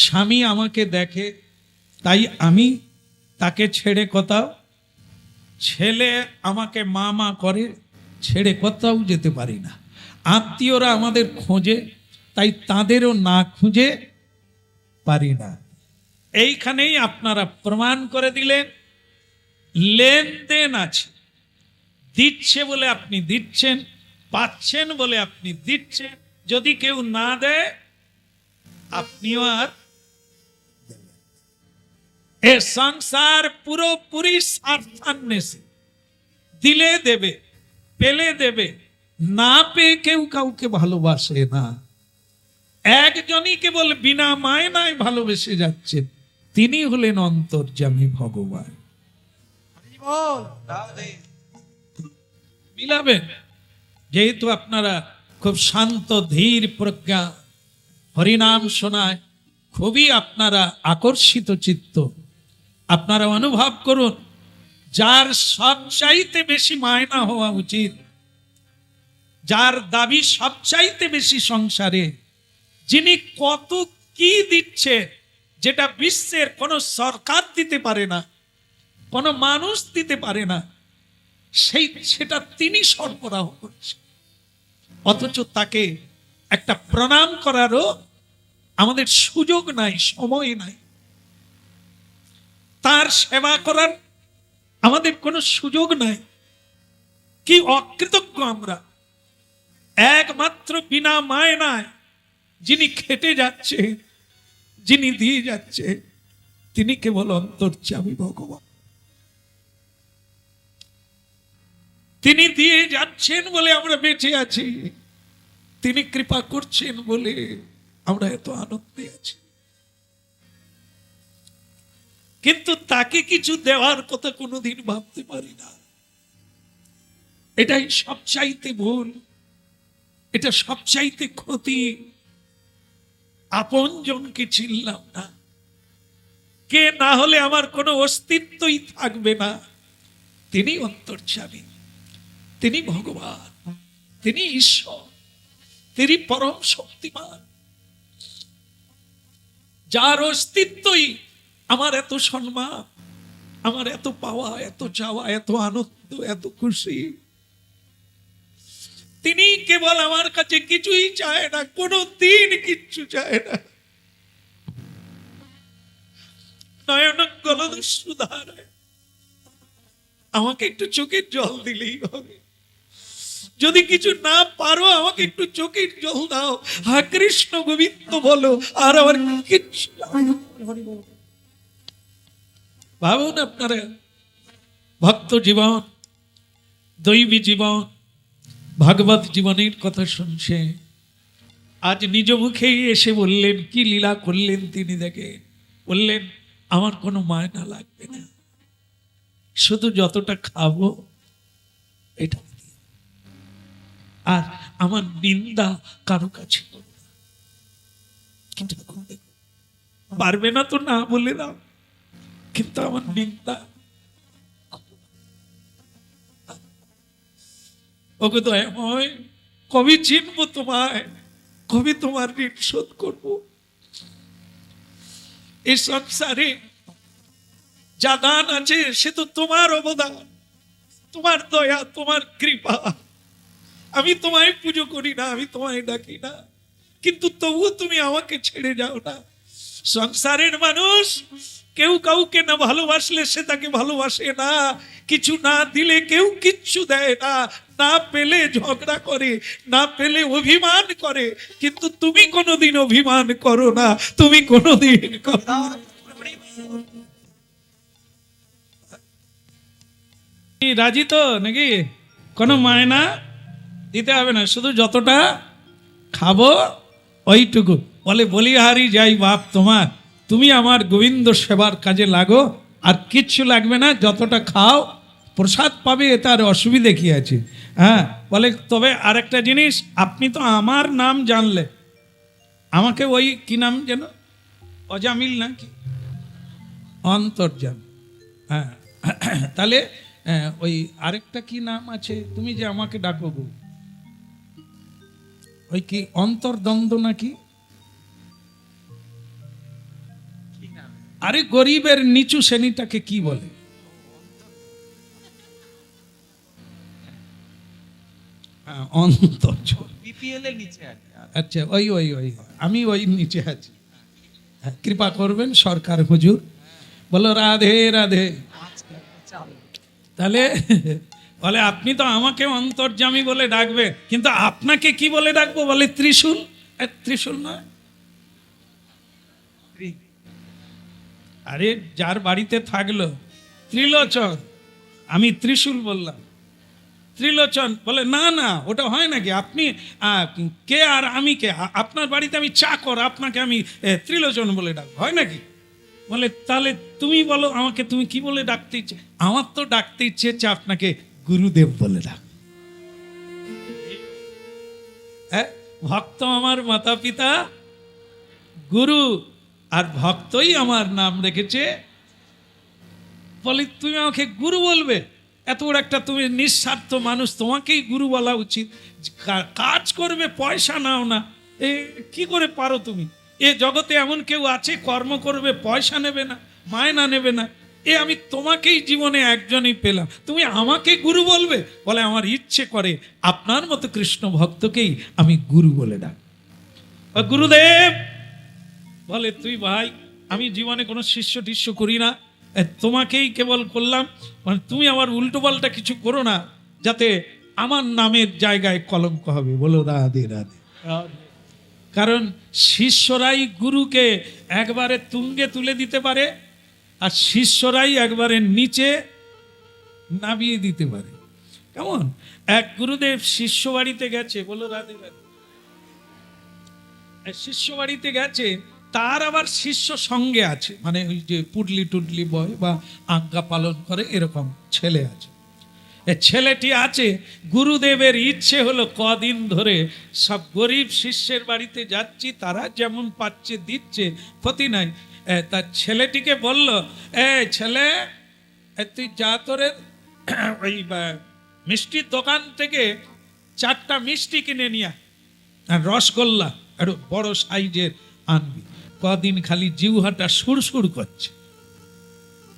স্বামী আমাকে দেখে তাই আমি তাকে ছেড়ে কোথাও, ছেলে আমাকে মা মা করে ছেড়ে কোথাও যেতে পারি না। আত্মীয়রা আমাদের খোঁজে তাই তাদেরও না খুঁজে পারি না। এইখানেই আপনারা প্রমাণ করে দিলেন লেনদেন আছে। দিচ্ছে বলে আপনি দিচ্ছেন, পাচ্ছেন বলে আপনি দিচ্ছেন। যদি কেউ না দেয় আপনিও আর এ সংসার পুরোপুরি স্বার্থান্বেষী। দিলে দেবে, পেলে দেবে, না পেয়ে কেউ কাউকে ভালোবাসে না। একজনই কেবল বিনা মায়নায় ভালোবেসে যাচ্ছেন, তিনি হলেন অন্তর্যামী ভগবান। মিলাবেন? যেহেতু আপনারা খুব শান্ত ধীর প্রজ্ঞা, হরিনাম শোনায় খুবই আপনারা আকর্ষিত চিত্ত, আপনারা অনুভব করুন, যার সবচাইতে বেশি মায়না হওয়া উচিত, যার দাবি সবচাইতে বেশি সংসারে, যিনি কত কি দিচ্ছে যেটা বিশ্বের কোনো সরকার দিতে পারে না, কোনো মানুষ দিতে পারে না, সেটা তিনি সরবরাহ করছেন। অথচ তাকে একটা প্রণাম করারও আমাদের সুযোগ নাই, সময় নাই। তার সেবা করার আমাদের কোনো সুযোগ নাই। কি অকৃতজ্ঞ আমরা! একমাত্র বিনা মায়নায় যিনি খেটে যাচ্ছে, যিনি দিয়ে যাচ্ছে, তিনি কেবল অন্তর্যামী ভগবান। তিনি দিয়ে যাচ্ছেন বলে আমরা বেঁচে আছি, তিনি কৃপা করছেন বলে আমরা এত আনন্দে আছি। কিন্তু তাকে কিছু দেওয়ার কথা কোনোদিন ভাবতে পারি না। এটাই সবচাইতে ভুল, এটা সবচাইতে ক্ষতি। আপনজনকে চিনলাম না, কে না হলে আমার কোনো অস্তিত্বই থাকবে না। তিনি অন্তর্যামী, তিনি ভগবান, তিনি ঈশ্বর, তিনি পরম শক্তিমান, যার অস্তিত্বই আমার এত সম্মান, আমার এত পাওয়া, এত চাওয়া, এত আনন্দ, এত খুশি। তিনি কেবল আমার কাছে কিছুই চায় না, কোনো দিন কিচ্ছু চায় না। নয়ন গলদস্যুধারায় আমাকে একটু চোখের জল দিলেই হবে। যদি কিছু না পারো আমাকে একটু চোখের জল দাও, হা কৃষ্ণ গোবিন্দ বলো, আর আমার কিচ্ছু ভাবুন আপনারা, ভক্ত জীবন, দৈবী জীবন, ভাগবত জীবনের কথা শুনছে, আজ নিজ মুখেই এসে বললেন, কি লীলা করলেন তিনি, দেখে বললেন আমার কোনো মায়না লাগবে না, শুধু যতটা খাবো এটা দিও। আর আমার নিন্দা কারো কাছে করো না। কিন্তু এখন দেখো, পারবে না তো না বলে দাও, কিন্তু আমার নিন্দা ওকে দয়াময়, কবি চিনবো তোমায়, কবি তোমার ঋণ শোধ করবো। এই সংসারে যা দান আছে সে তো তোমার অবদান, তোমার দয়া, তোমার কৃপা। আমি তোমায় পুজো করি না, আমি তোমায় ডাকি না, কিন্তু তবুও তুমি আমাকে ছেড়ে যাও না। সংসারের মানুষ কেউ কাউকে না ভালোবাসলে সে তাকে ভালোবাসে না, কিছু না দিলে কেউ কিচ্ছু দেয় না, না পেলে ঝগড়া করে, না পেলে অভিমান করে, কিন্তু তুমি কোনোদিন অভিমান করো না, তুমি কোনোদিন করো না। রাজি তো নাকি? কোনো মায়না দিতে হবে না, শুধু যতটা খাবো ওইটুকু। বলে বলিহারি যাই বাপ তোমার, তুমি আমার গোবিন্দ সেবার কাজে লাগো, আর কিচ্ছু লাগবে না, যতটা খাও প্রসাদ পাবে, এতে আর অসুবিধে কি আছে? হ্যাঁ, বলে তবে আরেকটা জিনিস, আপনি তো আমার নাম জানলে, আমাকে ওই কি নাম যেন, অজামিল নাকি অন্তর্যামী, হ্যাঁ তাহলে ওই আরেকটা কি নাম আছে, তুমি যে আমাকে ডাকো গো, ওই কি অন্তর্দ্বন্দ্ব নাকি? আরে গরিবের নিচু শ্রেণীটাকে কি বলে? বিপিএল এর নিচে আছে। আচ্ছা, ওই ওই ওই আমি ওই নিচে আছি, কৃপা করবেন সরকার হুজুর। বলো রাধে রাধে। তাহলে বলে আপনি তো আমাকে অন্তর্যামী বলে ডাকবেন, কিন্তু আপনাকে কি বলে ডাকবো? বলে ত্রিশূল। ত্রিশূল নয়, আরে যার বাড়িতে থাকলো ত্রিলোচন, আমি ত্রিশূল বললাম, ত্রিলোচন। বলে না না, ওটা হয় নাকি? আপনি কে আর আমি কে? আপনার বাড়িতে আমি চাকর, আপনাকে আমি ত্রিলোচন বলে ডাকবো, হয় নাকি? বলে তাহলে তুমি বলো আমাকে, তুমি কি বলে ডাকতে ইচ্ছে? আমার তো ডাকতে ইচ্ছে হচ্ছে আপনাকে গুরুদেব বলে ডাক। ভক্ত আমার মাতা পিতা গুরু, আর ভক্তই আমার নাম রেখেছে বলে তুমি আমাকে গুরু বলবে? এত বড় একটা তুমি নিঃস্বার্থ মানুষ, তোমাকেই গুরু বলা উচিত। কাজ করবে, পয়সা নাও না, এ কি করে পারো তুমি? এ জগতে এমন কেউ আছে কর্ম করবে, পয়সা নেবে না, মায়না নেবে না? এ আমি তোমাকেই জীবনে একজনই পেলাম, তুমি আমাকে গুরু বলবে? বলে আমার ইচ্ছে করে আপনার মতো কৃষ্ণ ভক্তকেই আমি গুরু বলে ডাক। গুরুদেব বলে তুই ভাই, আমি জীবনে কোনো শিষ্য টিষ্য করি না, তোমাকেই কেবল করলাম, মানে তুমি আমার উল্টো পাল্টা কিছু করো না, যাতে আমার নামের জায়গায় কলঙ্ক হবে। বলো রাধে রাধে। কারণ শিষ্যরাই গুরুকে একবারে তুঙ্গে তুলে দিতে পারে, আর শিষ্যরাই একবারে নিচে নামিয়ে দিতে পারে। কেমন? এক গুরুদেব শিষ্য বাড়িতে গেছে, বলো রাধে রাধে। শিষ্য বাড়িতে গেছে, তার আবার শিষ্য সঙ্গে আছে, মানে ওই যে পুডলি টুডলি বয় বা আজ্ঞা পালন করে এরকম ছেলে আছে। ছেলেটি আছে, গুরুদেবের ইচ্ছে হলো কদিন ধরে সব গরিব শিষ্যের বাড়িতে যাচ্ছি, তারা যেমন পাচ্ছে দিচ্ছে, ক্ষতি নাই। তার ছেলেটিকে বলল, ছেলে তুই যা তোরে ওই মিষ্টির দোকান থেকে 4টা মিষ্টি কিনে নিয়ে আর রসগোল্লা আর বড় সাইজের আনবি। কদিন খালি জিহ্বাটা সুরসুর করছে,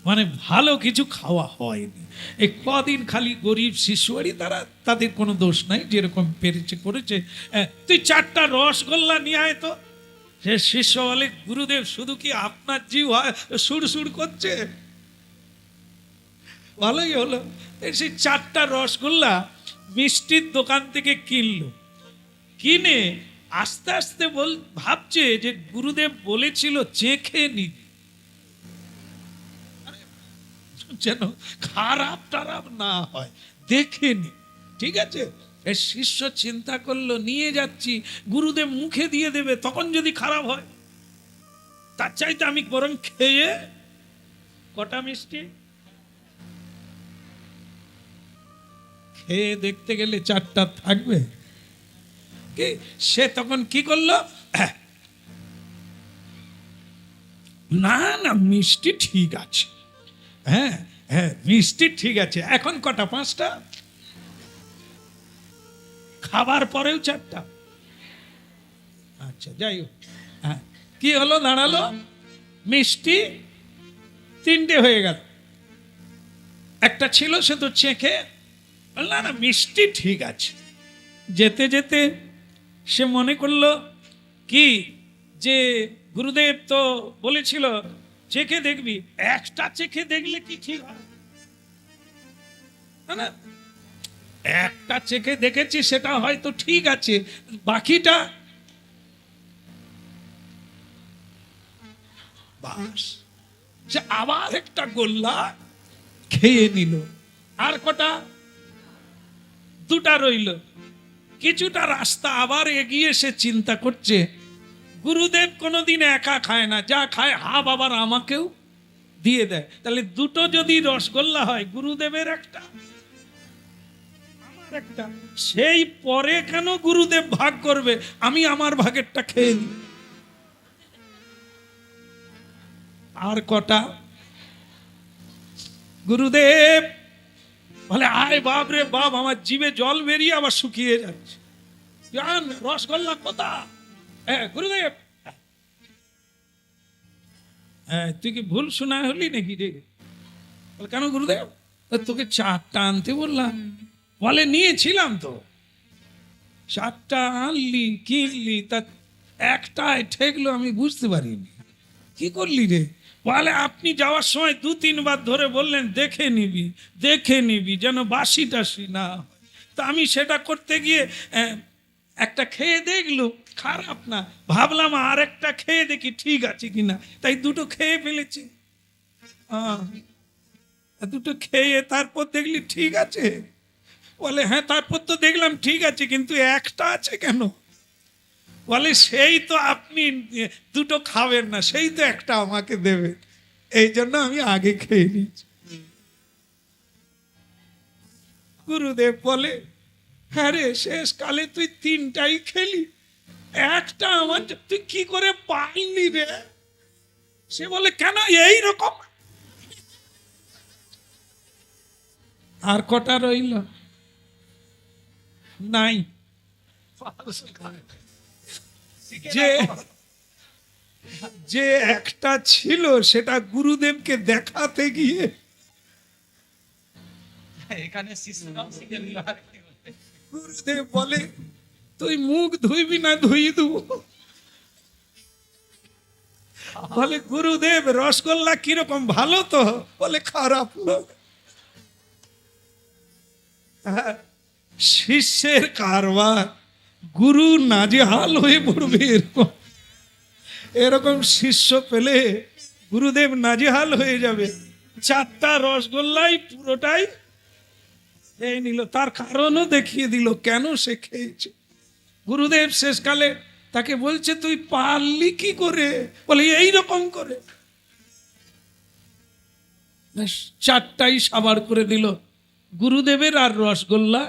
মানে ভালো কিছু খাওয়া হয়নি। এই কদিন খালি গরিব শিশুয়ারি, তারা তাদের কোনো দোষ নাই, যেরকম পেরেছে করেছে। তুই 4টা রসগোল্লা নিয়ে আয় তো। সে শিষ্য বলে, গুরুদেব শুধু কি আপনার জিহ্বা সুরসুর করছে? ভালোই হলো, সেই 4টা রসগোল্লা মিষ্টির দোকান থেকে কিনলো। কিনে আস্তে আস্তে ভাবছে যে গুরুদেব বলেছিল চেখে নিবি, যেন খারাপ টারাপ না হয়, দেখে নি। ঠিক আছে, শিষ্য চিন্তা করলো নিয়ে যাচ্ছি, গুরুদেব মুখে দিয়ে দেবে, তখন যদি খারাপ হয়, তার চাইতে আমি বরং খেয়ে। কটা মিষ্টি খেয়ে দেখতে গেলে 4টা থাকবে কি? সে তখন কি করলো, না না মিষ্টি ঠিক আছে, হ্যাঁ হ্যাঁ মিষ্টি ঠিক আছে, এখন কটা? 5টা। খাবার পরেও 4টা। আচ্ছা যাই হোক, হ্যাঁ কি হলো, দাঁড়ালো মিষ্টি 3টে হয়ে গেল। একটা ছিল, সে তো চেখে না না মিষ্টি ঠিক আছে। যেতে যেতে সে মনে করলো কি, যে গুরুদেব তো বলেছিল চেখে দেখবি, একটা চেখে দেখলে কি ঠিক হয়? না না, একটা চেখে দেখেছি সেটা হয়তো ঠিক আছে, বাকিটা বাস। সে আবার একটা গোল্লা খেয়ে নিল। আর কটা? 2টা রইল। কিছুটা রাস্তা আবার এগিয়ে সে চিন্তা করছে, গুরুদেব কোনোদিন একা খায় না, যা খায় হাফ আবার আমাকেও দিয়ে দেয়, তাহলে 2টো যদি রসগোল্লা হয়, গুরুদেবের একটা আমার একটা, সেই পরে কেন গুরুদেব ভাগ করবে, আমি আমার ভাগেরটা খেয়ে নিই। আর কটা? গুরুদেব বলে, আয় বাপ রে বাপ, আমার জিভে জল বেরিয়ে আবার শুকিয়ে যাচ্ছে, জান রসগোল্লা কোথা? গুরুদেব, তুই কি ভুল শোনা হলি নাকি রে? কেন গুরুদেব? তোকে 4টা আনতে বললাম। বলে নিয়েছিলাম তো, 4টা আনলি, কিনলি, তা একটাই ঠেকলো, আমি বুঝতে পারিনি। কি করলি রে? বলে আপনি যাওয়ার সময় 2-3 বার ধরে বললেন দেখে নিবি, দেখে নিবি, যেন বাসি টাসি না হয়। তা আমি সেটা করতে গিয়ে একটা খেয়ে দেখলো খারাপ না, ভাবলাম আর একটা খেয়ে দেখি ঠিক আছে কিনা, তাই 2টো খেয়ে ফেলেছি। 2টো খেয়ে তারপর দেখলি ঠিক আছে? বলে হ্যাঁ, তারপর তো দেখলাম ঠিক আছে, কিন্তু একটা আছে কেন? বলে সেই তো আপনি 2টো খাবেন না, সেই তো একটা আমাকে দেবেন, এই জন্য আমি আগে খেয়ে নিচ্ছি। গুরুদেব বলে, হ্যাঁ রে, শেষ কালে তুই 3টাই খেলি, একটা আমার, তুই কি করে পারলি রে? সে বলে কেন এই রকম? আর কটা রইল? নাই। যে যে একটা ছিল সেটা গুরুদেবকে দেখাতে গিয়ে এখানে শিশুরাও শিখে নিল আর কি বলতে। গুরুদেব বলে তুই মুখ ধুইবি না ধুই দেবো। বলে গুরুদেব রসগোল্লা কিরকম, ভালো তো? বলে খারাপ না। হ্যাঁ, শিষ্যের কারবার, গুরু নাজেহাল হয়ে পড়বে এরকম এরকম শিষ্য পেলে গুরুদেব নাজেহাল হয়ে যাবে। 4টা রসগোল্লাই পুরোটাই খেয়ে নিল, তার কারণও দেখিয়ে দিল কেন সে খেয়েছে। গুরুদেব শেষকালে তাকে বলছে তুই পারলি কি করে? বলে এইরকম করে। 4টাই সাবার করে দিল। গুরুদেবের আর রসগোল্লা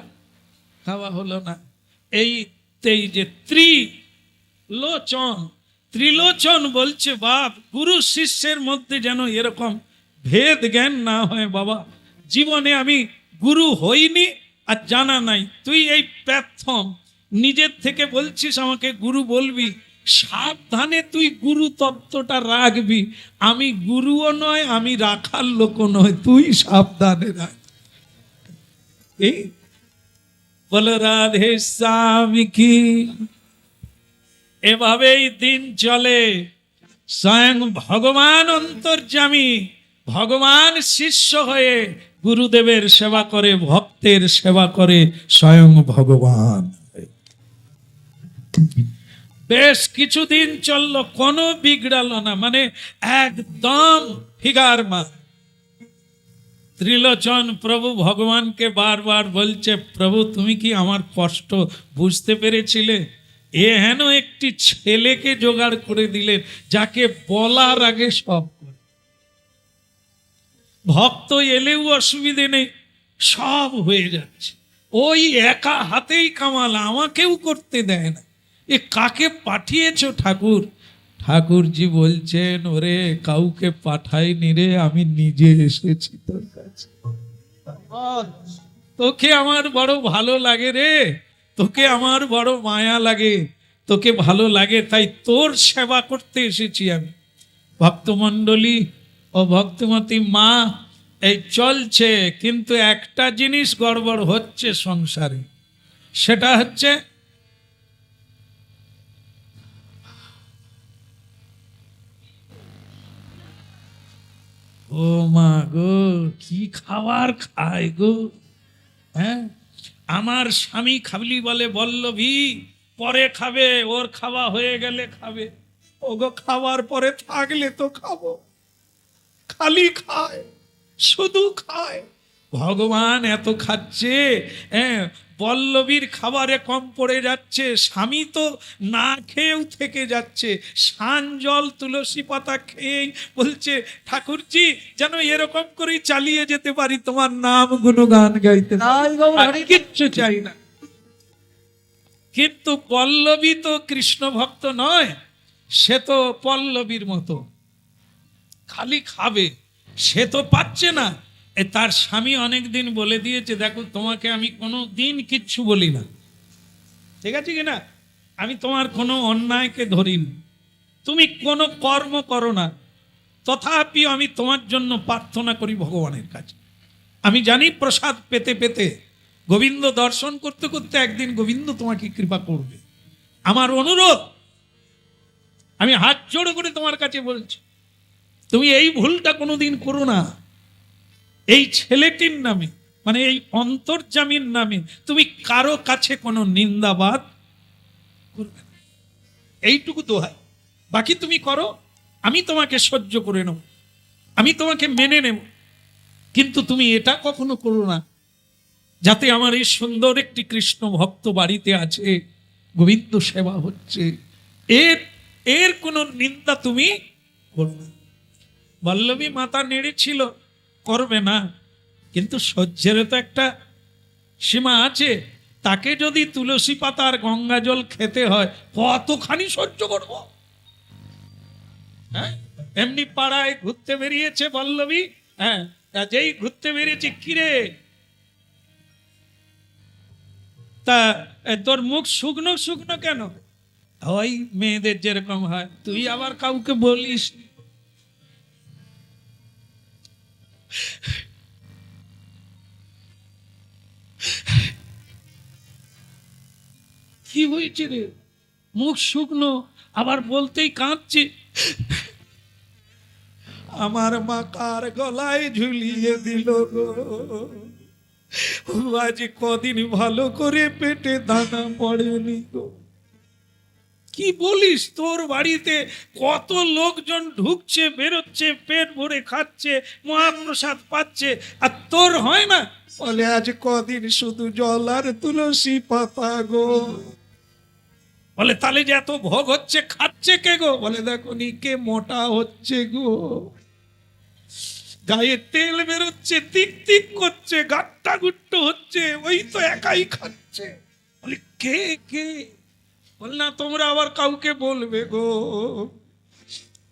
খাওয়া হলো না। এই যে ত্রিলোচন বলছে বাপ, গুরু শিষ্যের মধ্যে যেন এরকম ভেদ জ্ঞান না হয় বাবা। জীবনে আমি গুরু হইনি আর জানা নাই, তুই এই প্রথম নিজের থেকে বলছিস আমাকে গুরু বলবি। সাবধানে তুই গুরু তত্ত্বটা রাখবি। আমি গুরুও নয়, আমি রাখার লোকও নয়, তুই সাবধানে রাখ। এই বলো রাধে স্বামী কি। এভাবেই দিন চলে। স্বয়ং ভগবান অন্তর্যামী, ভগবান শিষ্য হয়ে গুরুদেবের সেবা করে, ভক্তের সেবা করে স্বয়ং ভগবান। বেশ কিছুদিন চললো, কোনো বিগড়ালো না, মানে একদম ফিগার মা। ত্রিলোচন প্রভু ভগবানকে বারবার বলছে, প্রভু তুমি কি আমার কষ্ট বুঝতে পেরেছিলে? এ হেন একটি ছেলেকে জোগাড় করে দিলেন যাকে বলার আগে সব করে। ভক্ত এলেও অসুবিধে নেই, সব হয়ে যাচ্ছে। ওই একা হাতেই কামাল, আমাকেও করতে দেয় না। এ কাকে পাঠিয়েছ ঠাকুর? ঠাকুরজি বলছেন, ওরে কাউকে পাঠাইনি রে, আমি নিজে এসেছি তোর কাছে। তোকে আমার বড় ভালো লাগে রে, তোকে আমার বড় মায়া লাগে, তোকে ভালো লাগে, তাই তোর সেবা করতে এসেছি আমি। ভক্তমণ্ডলী ও ভক্তমতী মা, এই চলছে, কিন্তু একটা জিনিস গড়বড় হচ্ছে সংসারে। সেটা হচ্ছে ও মা গো, কি খাবার খায় গো। হ্যাঁ, আমার স্বামী খাবলি বলে বল্লভী পরে খাবে, ওর খাওয়া হয়ে গেলে খাবে। ওগো খাওয়ার পরে থাকলে তো খাবো, খালি খায়, শুধু খায়। ভগবান এত খাচ্ছে, হ্যাঁ, বল্লভীর খাবারে কম পড়ে যাচ্ছে, স্বামী তো না খেয়েও থেকে যাচ্ছে। সান জল তুলসী পাতা খেয়েই বলছে, ঠাকুরজি যেন এরকম করেই চালিয়ে যেতে পারি, তোমার নাম গুণগান গাইতে, আর কিচ্ছু চাই না। কিন্তু পল্লবী তো কৃষ্ণ ভক্ত নয়, সে তো পল্লবীর মতো খালি খাবে, সে তো পাচ্ছে না। তার স্বামী অনেকদিন বলে দিয়েছে, দেখো তোমাকে আমি কোনো দিন কিচ্ছু বলি না, ঠিক আছে কিনা, আমি তোমার কোনো অন্যায়কে ধরিনি, তুমি কোনো কর্ম করো না, তথাপি আমি তোমার জন্য প্রার্থনা করি ভগবানের কাছে। আমি জানি প্রসাদ পেতে পেতে, গোবিন্দ দর্শন করতে করতে একদিন গোবিন্দ তোমাকে কৃপা করবে। আমার অনুরোধ, আমি হাত জোড় করে তোমার কাছে বলছি, তুমি এই ভুলটা কোনোদিন করো না। এই ছেলেটির নামে, মানে এই অন্তর্যামীর নামে তুমি কারো কাছে কোনো নিন্দাবাদ করবে না, এইটুকু দোহাই। বাকি তুমি করো, আমি তোমাকে সহ্য করে নেব, আমি তোমাকে মেনে নেব, কিন্তু তুমি এটা কখনো করো না যাতে আমার এই সুন্দর একটি কৃষ্ণ ভক্ত বাড়িতে আছে, গোবিন্দ সেবা হচ্ছে, এর কোনো নিন্দা তুমি করো না। বল্লভী মাথা নেড়েছিল, করবে না, কিন্তু সহ্যের তো একটা সীমা আছে। তাকে যদি তুলসী পাতা আর গঙ্গা জল খেতে হয়, কতখানি সহ্য করব? হ্যাঁ, এমনি পাড়ায় ঘুরতে বেরিয়েছে বল্লভী, হ্যাঁ, যেই ঘুরতে বেরিয়েছে, কিরে তা তোর মুখ শুকনো শুকনো কেন? ওই মেয়েদের যেরকম হয়, তুই আবার কাউকে বলিস। কি হয়েছে রে? মুখ শুকনো, আবার বলতেই কাঁদছে। আমার মা কার গলায় ঝুলিয়ে দিল গো, ও আজ কদিন ভালো করে পেটে দানা পড়েনি গো। কি বলিস? তোর বাড়িতে কত লোকজন ঢুকছে বেরোচ্ছে, পেট ভরে খাচ্ছে, মহাপ্রসাদ পাচ্ছে, আর তোর হয় না? বলে আজ কদিন শুধু জল আর তুলসী পাতা গো। বলে তাহলে যে এত ভোগ হচ্ছে, খাচ্ছে কে গো? বলে দেখো নি কে মোটা হচ্ছে গো, গায়ে তেল বেরোচ্ছে, তিক তিক করছে, গাট্টা গুট্টো হচ্ছে, ওই তো একাই খাচ্ছে। বলে কে কে? বল না তোমরা আবার কাউকে বলবে গো,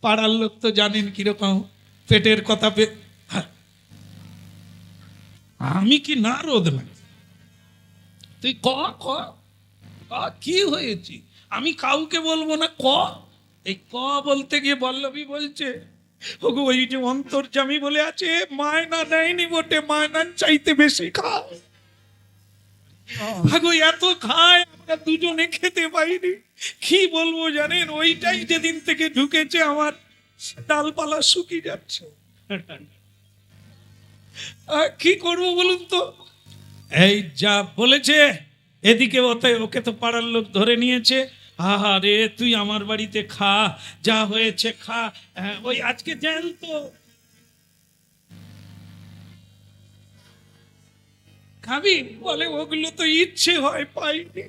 পাড়ার লোক তো জানেন কিরকম পেটের কথা। আমি কি না রোদ লাগে? তুই ক ক ক, কি হয়েছে? আমি কাউকে বলবো না, ক। এই ক বলতে গিয়ে বল্লভী বলছে, ওগো ওই যে অন্তর্যামী বলে আছে, মায়না দেয়নি বটে, মায়নার চাইতে বেশি খায়। আগো এত খায়, আমরা দুজনে খেতে পাইনি। কি বলবো জানেন, ওইটাই যেদিন থেকে ঢুকেছে আমার ডালপালা শুকিয়ে যাচ্ছে। কি করবো বলুন তো? এই যা বলেছে, এদিকে ওকে তো পাড়ার লোক ধরে নিয়েছে। আহা রে, তুই আমার বাড়িতে খা, যা হয়েছে খা। ওই আজকে জ্যান্ত খাবি? বলে ওগুলো তো ইচ্ছে হয়, পাইনি।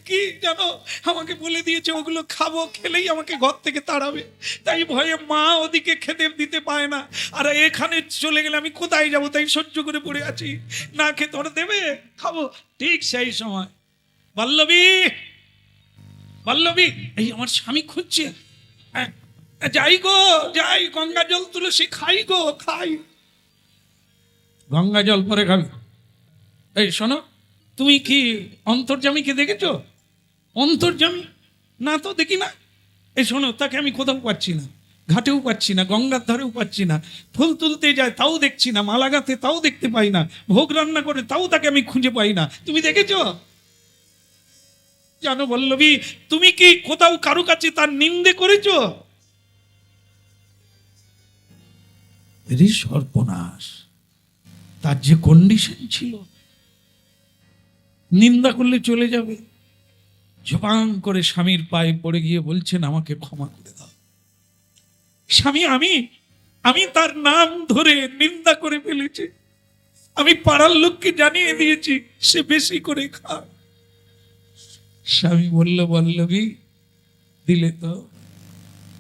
কি জানো, আমাকে বলে দিয়েছে ওগুলো খাবো, খেলেই আমাকে ঘর থেকে তাড়াবে। তাই ভয়ে মা ওদিকে খেতে দিতে পায় না, আর এখানে চলে গেলে আমি কোথায় যাবো, তাই সহ্য করে পড়ে আছি। না খেতে ওরা দেবে, খাবো। ঠিক সেই সময় বল্লভী, বল্লভী, এই আমার স্বামী খুঁজছে। যাই গো যাই, গঙ্গা জল তুলসী খাই গো খাই। গঙ্গা জল পরে খাবি? এই শোনো, তুমি কি অন্তর্যামীকে দেখেছো? অন্তর্যামী না তো দেখি না। এই শোনো, তাকে আমি কোথাও পাচ্ছি না, ঘাটেও পাচ্ছি না, গঙ্গার ধারেও পাচ্ছি না। ফুল তুলতে যায় তাও দেখছি না, মালা গাঁথে তাও দেখতে পাই না, ভোগ রান্না করে তাও তাকে আমি খুঁজে পাই না। তুমি দেখেছো? জানো বল্লভী, তুমি কি কোথাও কারো কাছে তার নিন্দে করেছো? সর্বনাশ, তার যে কন্ডিশন ছিল, নিন্দা করলে চলে যাবে। ঝপাং করে স্বামীর পায়ে পড়ে গিয়ে বলছেন, আমাকে ক্ষমা করে দাও স্বামী, আমি তার নাম ধরে নিন্দা করে ফেলেছি, আমি পাড়ার লোককে জানিয়ে দিয়েছি সে বেশি করে খায়। স্বামী বলল, বল্লভী দিলে তো,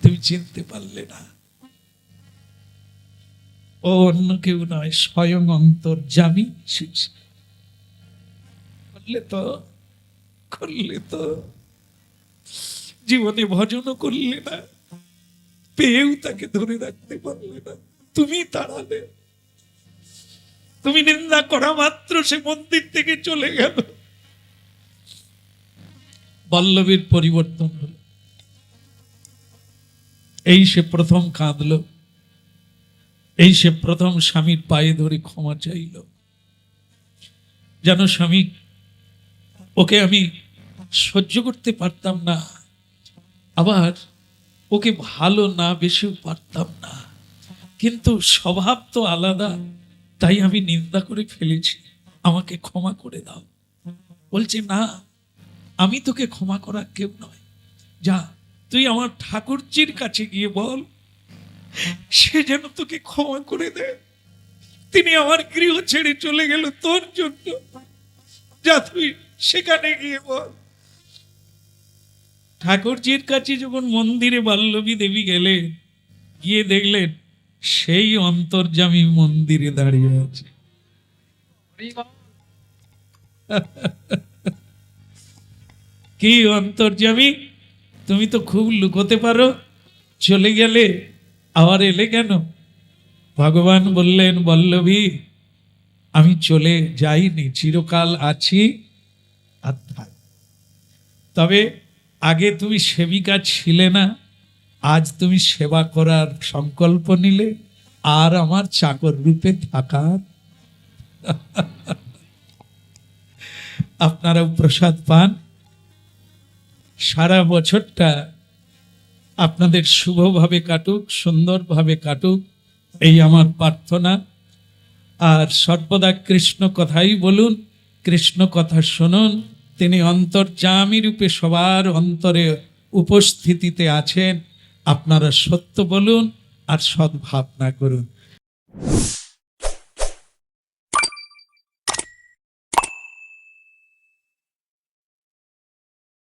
তুমি চিনতে পারলে না, ও অন্য কেউ নয়, স্বয়ং অন্তর্যামী। করলে তো জীবনে ভজনও করলে না, পেয়েও তাকে ধরে রাখতে পারলে না, তুমি তাড়ালে। তুমি নিন্দা করা মাত্র সে মন্দির থেকে চলে গেল। বল্লভীর পরিবর্তন হলো। এই সে প্রথম কাঁদলো, এই সে প্রথম স্বামীর পায়ে ধরে ক্ষমা চাইল। জানো স্বামী, ওকে আমি সহ্য করতে পারতাম না, আবার ওকে ভালো না বেশিও পারতাম না, কিন্তু স্বভাব তো আলাদা, তাই আমি নিন্দা করে ফেলেছি, আমাকে ক্ষমা করে দাও। বলছে না, আমি তোকে ক্ষমা করার কেউ নয়, যা তুই আমার ঠাকুরজির কাছে গিয়ে বল সে যেন তোকে ক্ষমা করে দেয়। তিনি আমার গৃহ ছেড়ে চলে গেল তোর জন্য, যা তুই সেখানে গিয়ে বল। ঠাকুরজির কাছে যখন মন্দিরে বল্লভী দেবী গেলেন, গিয়ে দেখলেন সেই অন্তর্যামী মন্দিরে দাঁড়িয়ে আছে। কি অন্তর্যামী, তুমি তো খুব লুকোতে পারো, চলে গেলে আবার এলে কেন? ভগবান বললেন, বল্লভী আমি চলে যাইনি, চিরকাল আছি, আর থাক। তবে আগে তুমি সেবিকা ছিলে না, আজ তুমি সেবা করার সংকল্প নিলে, আর আমার চাকর রূপে থাকার। আপনারাও প্রসাদ পান। সারা বছরটা আপনাদের শুভভাবে কাটুক, সুন্দরভাবে কাটুক, এই আমার প্রার্থনা। আর সর্বদা কৃষ্ণ কথাই বলুন, কৃষ্ণ কথা শুনুন। তিনি অন্তর্যামী রূপে সবার অন্তরে উপস্থিতিতে আছেন। আপনারা সত্য বলুন আর সদ্ভাবনা করুন।